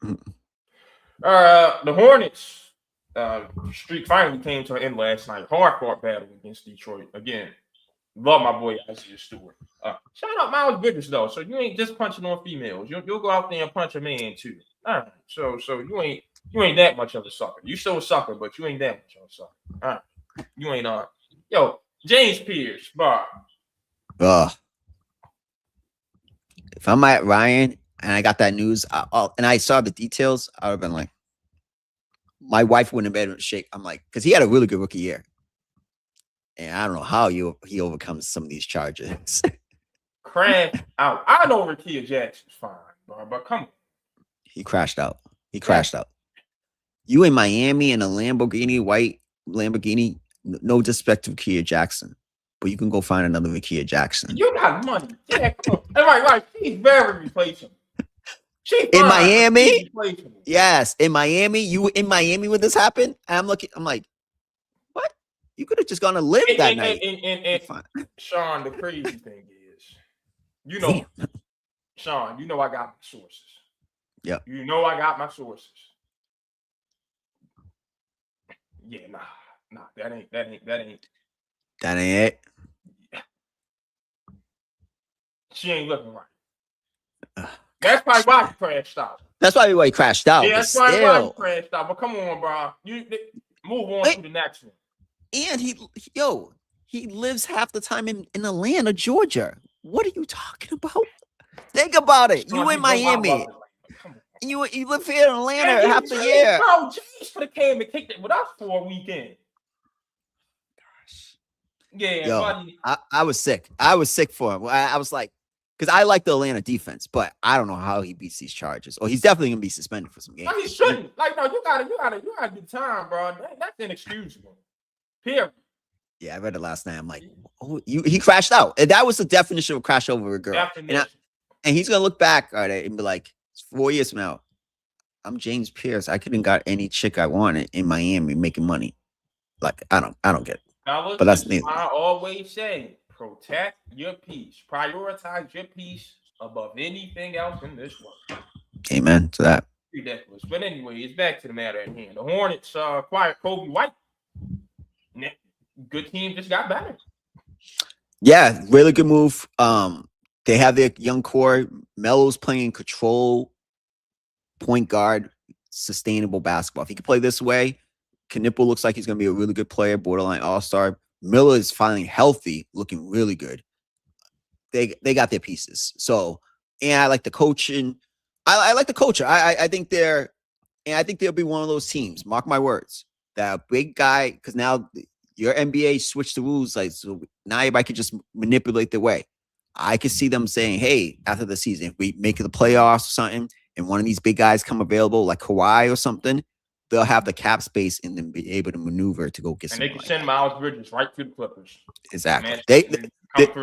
The Hornets streak finally came to an end last night. Hard-fought battle against Detroit. Again, love my boy Isaiah Stewart. Shout out Miles Bridges, though. So you ain't just punching on females. You'll go out there and punch a man, too. All right. So you ain't that much of a sucker. You still a sucker, but you ain't that much of a sucker. All right. You ain't Yo, James Pierce, bar. If I'm at Ryan and I got that news, and I saw the details, I would have been like, my wife wouldn't have been able to shake. I'm like, because he had a really good rookie year. And I don't know how he overcomes some of these charges. Crash out. I know Rickea Jackson's fine, bro, but come on. He crashed out. You in Miami in a white Lamborghini, no disrespect to Rickea Jackson, but you can go find another Rickea Jackson. You got money. Yeah, come on. Right. She's very replaceable. In Miami? Yes, in Miami. You in Miami when this happened? And I'm like, what? You could have just gone to live that night. And Sean, the crazy thing is, Sean, I got my sources. Yeah. I got my sources. Yeah, nah, that ain't it. She ain't looking right. That's probably why he crashed out. That's probably why he crashed out. Yeah, that's probably why he crashed out. But come on, bro. You move on to the next one. And he lives half the time in Atlanta, Georgia. What are you talking about? Think about it. You in Miami. You live here in Atlanta half the year. Bro, James could have came and kicked it with us for a weekend. Gosh. Yeah, buddy. I was sick. I was sick for him. I was like, because I like the Atlanta defense, but I don't know how he beats these charges. Or he's definitely gonna be suspended for some games. No, he shouldn't. Like, no, you gotta do time, bro. That's inexcusable. Period. Yeah, I read it last night. I'm like, oh, he crashed out. And that was the definition of crash over a girl. Definition. And he's gonna look back at it and be like, 4 years from now, I'm James Pierce. I couldn't got any chick I wanted in Miami making money. Like, I don't get it. Fellas, But that's this is neither. why I always say, protect your peace. Prioritize your peace above anything else in this world. Amen to that. Ridiculous. But anyway, it's back to the matter at hand. The Hornets acquired Kobe White. Good team just got better. Yeah, really good move. They have their young core. Melo's playing control, point guard, sustainable basketball. If he can play this way, Knipple looks like he's going to be a really good player, borderline all-star. Miller is finally healthy, looking really good. They got their pieces. So, and I like the coaching. I like the coach. I think they're, and I think they'll be one of those teams. Mark my words. That big guy, because now your NBA switched the rules, like so now everybody can just manipulate their way. I could see them saying, "Hey, after the season, if we make the playoffs or something, and one of these big guys come available, like Kawhi or something, they'll have the cap space and then be able to maneuver to go get And some." they can send Miles Bridges right to the Clippers. Exactly. They'll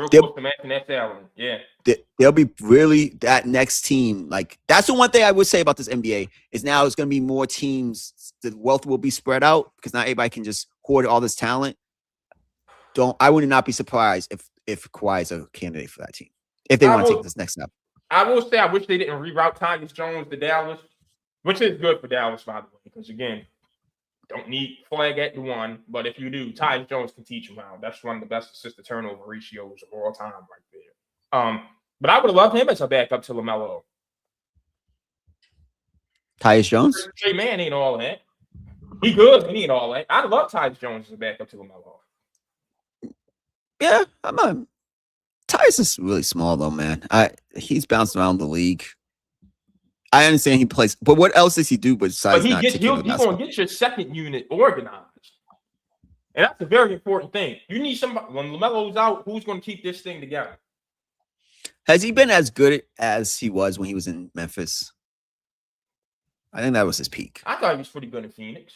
be really that next team. Like that's the one thing I would say about this NBA is now it's going to be more teams. The wealth will be spread out because not everybody can just hoard all this talent. I would not be surprised if Kawhi is a candidate for that team if they want to take this next step. I will say I wish they didn't reroute Tyus Jones to Dallas, which is good for Dallas, by the way, because again, don't need flag at the one, but if you do, Tyus Jones can teach him how. That's one of the best assist to turnover ratios of all time right there. But I would have loved him as a backup to LaMelo. Tyus Jones? Trey Man ain't all that. He good, but he ain't all that. I'd love Tyus Jones as a backup to LaMelo. Yeah, I'm not. Tyus is really small though, man. He's bounced around the league. I understand he plays, but what else does he do besides he's going to get your second unit organized. And that's a very important thing. You need somebody, when LaMelo's out, who's going to keep this thing together? Has he been as good as he was when he was in Memphis? I think that was his peak. I thought he was pretty good in Phoenix.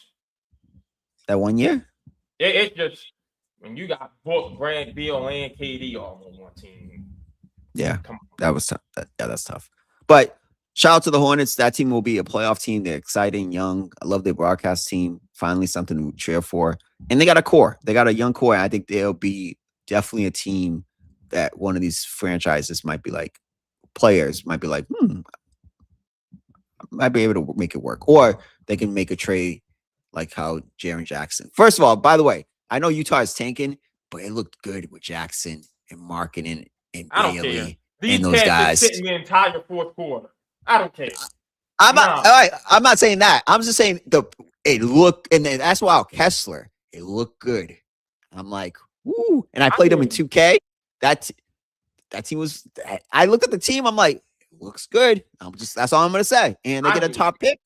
That 1 year? It's just, when you got Book, Brad, Beal, and KD all on one team. Yeah, that was tough. That's tough. But shout out to the Hornets. That team will be a playoff team. They're exciting, young. I love their broadcast team. Finally, something to cheer for. And they got a core. They got a young core. I think they'll be definitely a team that one of these franchises might be like, players might be like, might be able to make it work. Or they can make a trade like how Jaren Jackson. First of all, by the way, I know Utah is tanking, but it looked good with Jackson and marketing and Bailey and those guys. Sitting the entire fourth quarter. I don't care. I'm not saying that. I'm just saying it looked, and then that's why Kessler, it looked good. I'm like, woo. And I played him in 2K. That team was. I looked at the team. I'm like, it looks good. That's all I'm gonna say. And they get a top pick.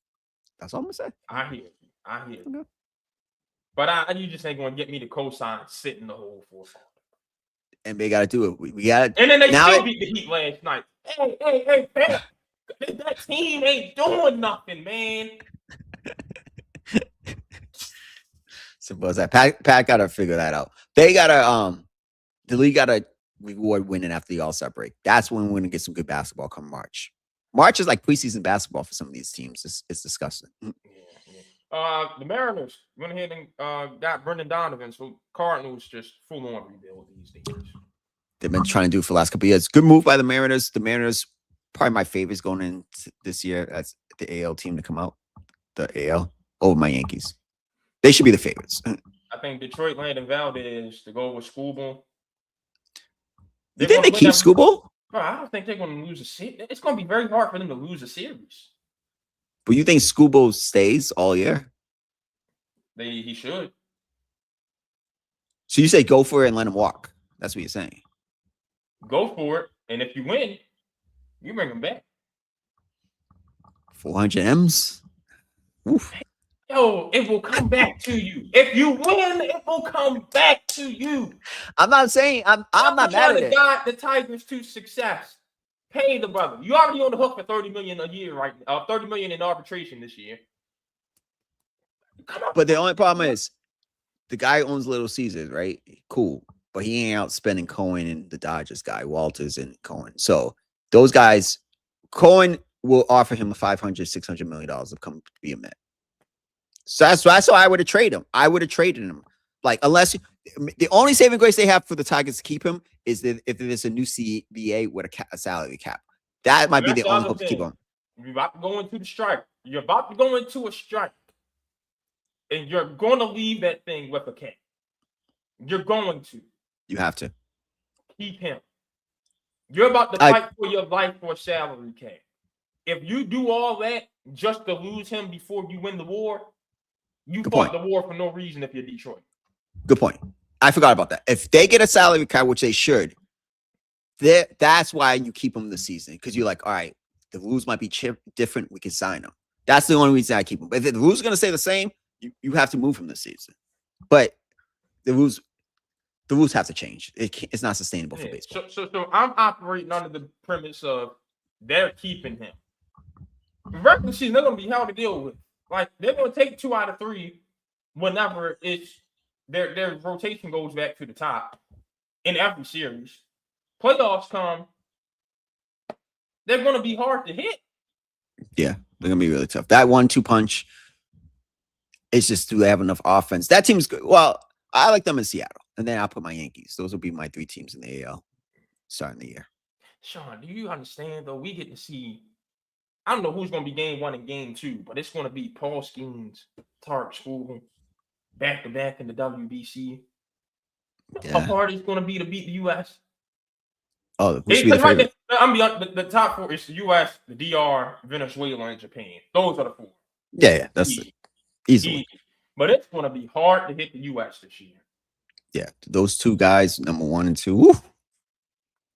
That's all I'm gonna say. I hear you. Okay. But you just ain't gonna get me to co-sign sitting the whole fourth quarter. And they got to do it. We got. And then they still beat the Heat last night. Hey, that team ain't doing nothing, man. Simple as that. Pat got to figure that out. They got to. The league got to reward winning after the All-Star break. That's when we're gonna get some good basketball come March. March is like preseason basketball for some of these teams. It's disgusting. Yeah. The Mariners went ahead and got Brendan Donovan, so Cardinals just full on rebuild these days. They've been trying to do it for the last couple of years. Good move by the Mariners. The Mariners, probably my favorites going in this year. That's the AL team to come out. The AL over my Yankees. They should be the favorites. I think Detroit landed Valdez to go with Skubal. You think they keep Skubal? Bro, I don't think they're going to lose a series. It's going to be very hard for them to lose a series. But you think Skubal stays all year? He should. So you say go for it and let him walk. That's what you're saying. Go for it. And if you win, you bring him back. 400 M's? Oof. Yo, it will come back to you. If you win, it will come back to you. I'm not saying I'm not mad at it. Guide the Tigers to success. Pay the brother. You already on the hook for $30 million a year, right? $30 million in arbitration this year. But the only problem is the guy owns Little Caesars, right? Cool. But he ain't out spending Cohen and the Dodgers guy, Walters and Cohen. So those guys, Cohen will offer him $500-600 million to come be a Met. So that's why I would have traded him. I would have traded him. Like, unless the only saving grace they have for the Tigers to keep him is that if there's a new CBA with a salary cap. That might be the only hope to keep him. You're about to go into the strike. You're about to go into a strike. And you're going to leave that thing with a cap. You're going to. You have to. Keep him. You're about to fight for your life for a salary cap. If you do all that just to lose him before you win the war, you fought the war for no reason if you're Detroit. Good point. I forgot about that. If they get a salary cap, which they should, that's why you keep them this season. Because you're like, all right, the rules might be different. We can sign them. That's the only reason I keep them. But if the rules are going to stay the same, you have to move him this season. But the rules have to change. It's not sustainable for baseball. So I'm operating under the premise of they're keeping him. The regular season, they're going to be hard to deal with. Like, they're going to take 2 out of 3 whenever it's their rotation goes back to the top in every series. Playoffs come, they're going to be hard to hit. Yeah, they're going to be really tough. That 1-2 punch, it's just, do they have enough offense? That team's good. Well, I like them in Seattle. And then I'll put my Yankees. Those will be my 3 teams in the AL starting the year. Sean, do you understand, though? We get to see, I don't know who's going to be game 1 and game 2, but it's going to be Paul Skeens, Tarek School, back-to-back in the WBC. Yeah. How hard it's going to be to beat the U.S.? Oh, who's the favorite? The top 4 is the U.S., the DR, Venezuela, and Japan. Those are the 4. Yeah, that's easily. But it's going to be hard to hit the U.S. this year. Yeah, those 2 guys, number 1 and 2. Woo.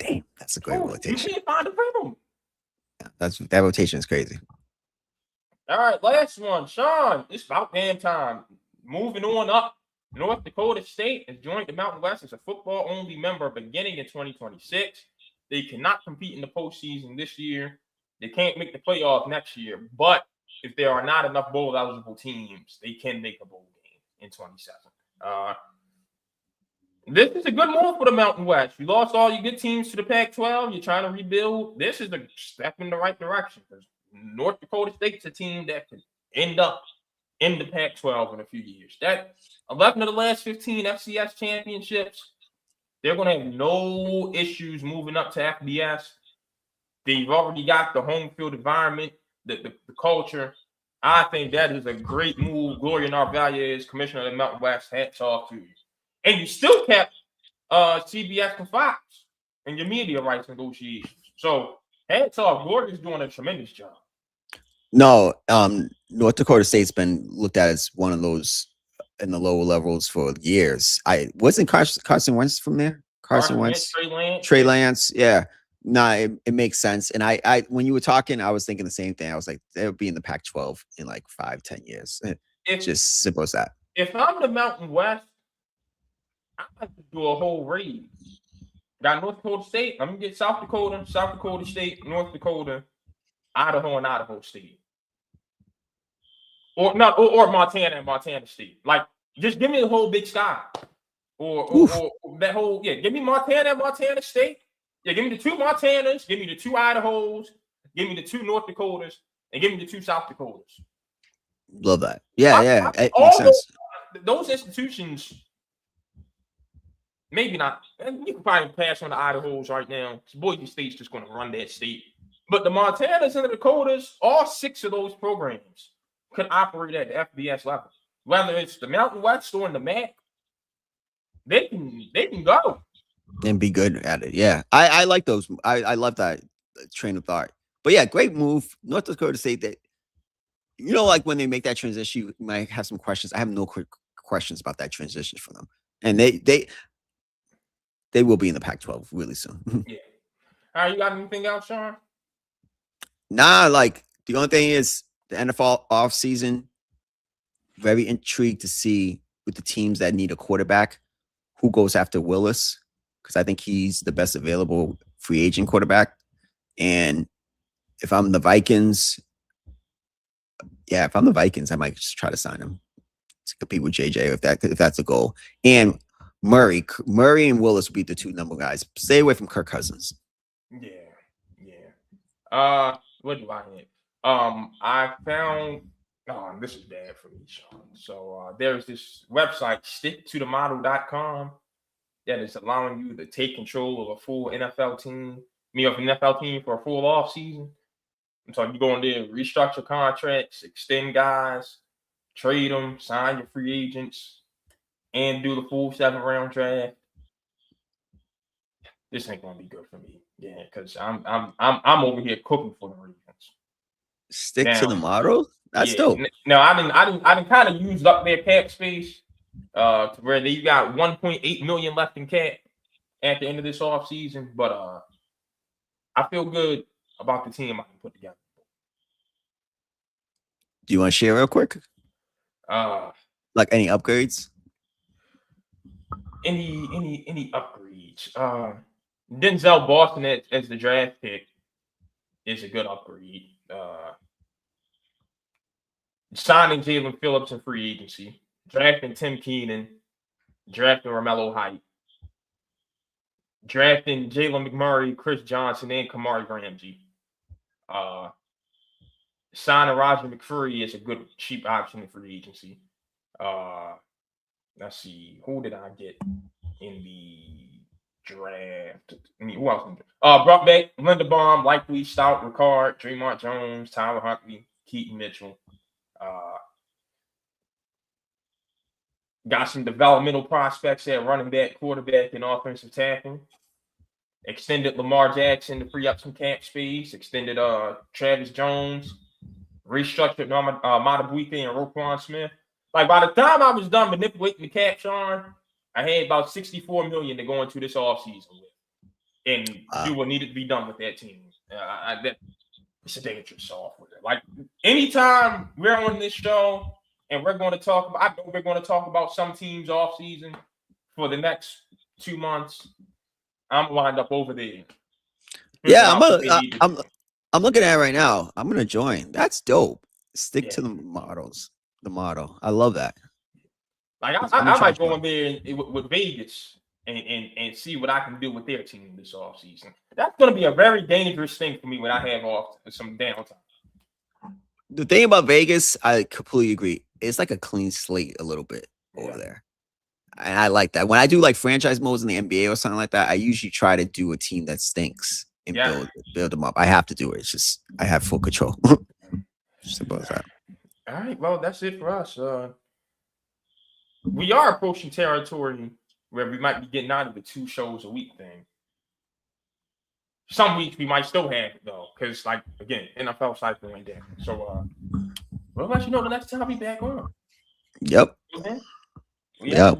Damn, that's a great rotation. You can't find a rhythm. Yeah, that rotation is crazy. All right, last one. Sean, it's about damn time. Moving on up, North Dakota State has joined the Mountain West as a football-only member beginning in 2026. They cannot compete in the postseason this year. They can't make the playoff next year. But if there are not enough bowl-eligible teams, they can make a bowl game in 27. This is a good move for the Mountain West. You lost all your good teams to the Pac-12. You're trying to rebuild. This is a step in the right direction. Because North Dakota State's a team that could end up in the Pac-12 in a few years. That 11 of the last 15 FCS championships, they're going to have no issues moving up to FBS. They've already got the home field environment, the culture. I think that is a great move. Gloria Narvaez, commissioner of the Mountain West, hats off to you. And you still kept CBS and Fox in your media rights negotiations. So hats off. Gloria's doing a tremendous job. No, North Dakota State's been looked at as one of those in the lower levels for years. Wasn't Carson Wentz from there? Carson Wentz, Trey Lance. Yeah. Nah, it makes sense. And I when you were talking, I was thinking the same thing. I was like, they'll be in the Pac-12 in like 5-10 years. It's just simple as that. If I'm the Mountain West, I have to do a whole raid. Got North Dakota State. I'm gonna get South Dakota State, North Dakota, Idaho, and Idaho State. Or Montana and Montana State. Like, just give me the whole Big Sky. Or that whole, give me Montana and Montana State. Yeah, give me the 2 Montanas, give me the 2 Idahos, give me the 2 North Dakotas, and give me the 2 South Dakotas. Love that. Yeah. It makes sense. Those institutions, maybe not. You can probably pass on the Idahos right now. Boise State's just going to run that state. But the Montanas and the Dakotas, all 6 of those programs can operate at the FBS level. Whether it's the Mountain West or in the MAC, they can go. And be good at it. Yeah. I like those. I love that train of thought. But yeah, great move. North Dakota State, that, like when they make that transition, you might have some questions. I have no quick questions about that transition for them. And they will be in the Pac-12 really soon. Yeah. All right, you got anything else, Sean? Nah, like the only thing is the NFL offseason, very intrigued to see with the teams that need a quarterback, who goes after Willis, because I think he's the best available free agent quarterback. And if I'm the Vikings, I might just try to sign him. to compete with JJ if that's a goal. And Murray and Willis will be the two number guys. Stay away from Kirk Cousins. Yeah. What do I need? I found. Oh, this is bad for me, Sean. So there's this website, sticktothemodel.com, that is allowing you to take control of a full NFL team. Of an NFL team for a full off season. So you go in there, restructure contracts, extend guys, trade them, sign your free agents, and do the full 7-round draft. This ain't gonna be good for me. Yeah, because I'm over here cooking for the Ravens. Stick to the model. That's dope. No, I didn't kind of used up their cap space to where they got 1.8 million left in cap at the end of this offseason. But I feel good about the team I can put together. Do you want to share real quick? Like any upgrades? Any upgrades? Denzel Boston as the draft pick is a good upgrade. Signing Jalen Phillips in free agency, drafting Tim Keenan, drafting Romello Height, drafting Jalen McMurray, Chris Johnson, and Kamari Ramsey. Signing Roger McCreary is a good cheap option in free agency. Let's see, who did I get in the draft? Who else? Brought back Linderbaum, Likely, Stout, Ricard, Draymond Jones, Tyler Huntley, Keaton Mitchell. Got some developmental prospects at running back, quarterback, and offensive tackle. Extended Lamar Jackson to free up some cap space. Extended Travis Jones. Restructured Matabuike and Roquan Smith. Like by the time I was done manipulating the cap, Sean, I had about $64 million to go into this offseason with, and do what needed to be done with that team. It's a dangerous software. Like anytime we're on this show and we're going to talk about, I know we're going to talk about some teams off season for the next 2 months. I'm lined up over there. Yeah, I'm looking at it right now. I'm gonna join. That's dope. Stick to the models. The model. I love that. Like I might go in there with Vegas and see what I can do with their team this offseason. That's going to be a very dangerous thing for me when I have off some downtime. The thing about Vegas, I completely agree. It's like a clean slate a little bit over there. And I like that. When I do like franchise modes in the NBA or something like that, I usually try to do a team that stinks and build them up. I have to do it. It's just I have full control. Just about that. All right. Well, that's it for us. We are approaching territory where we might be getting out of the 2 shows a week thing. Some weeks we might still have it though, because like again, NFL cycle ain't there. So we'll let you know the next time I'll be back on. Yep. Okay? Yep.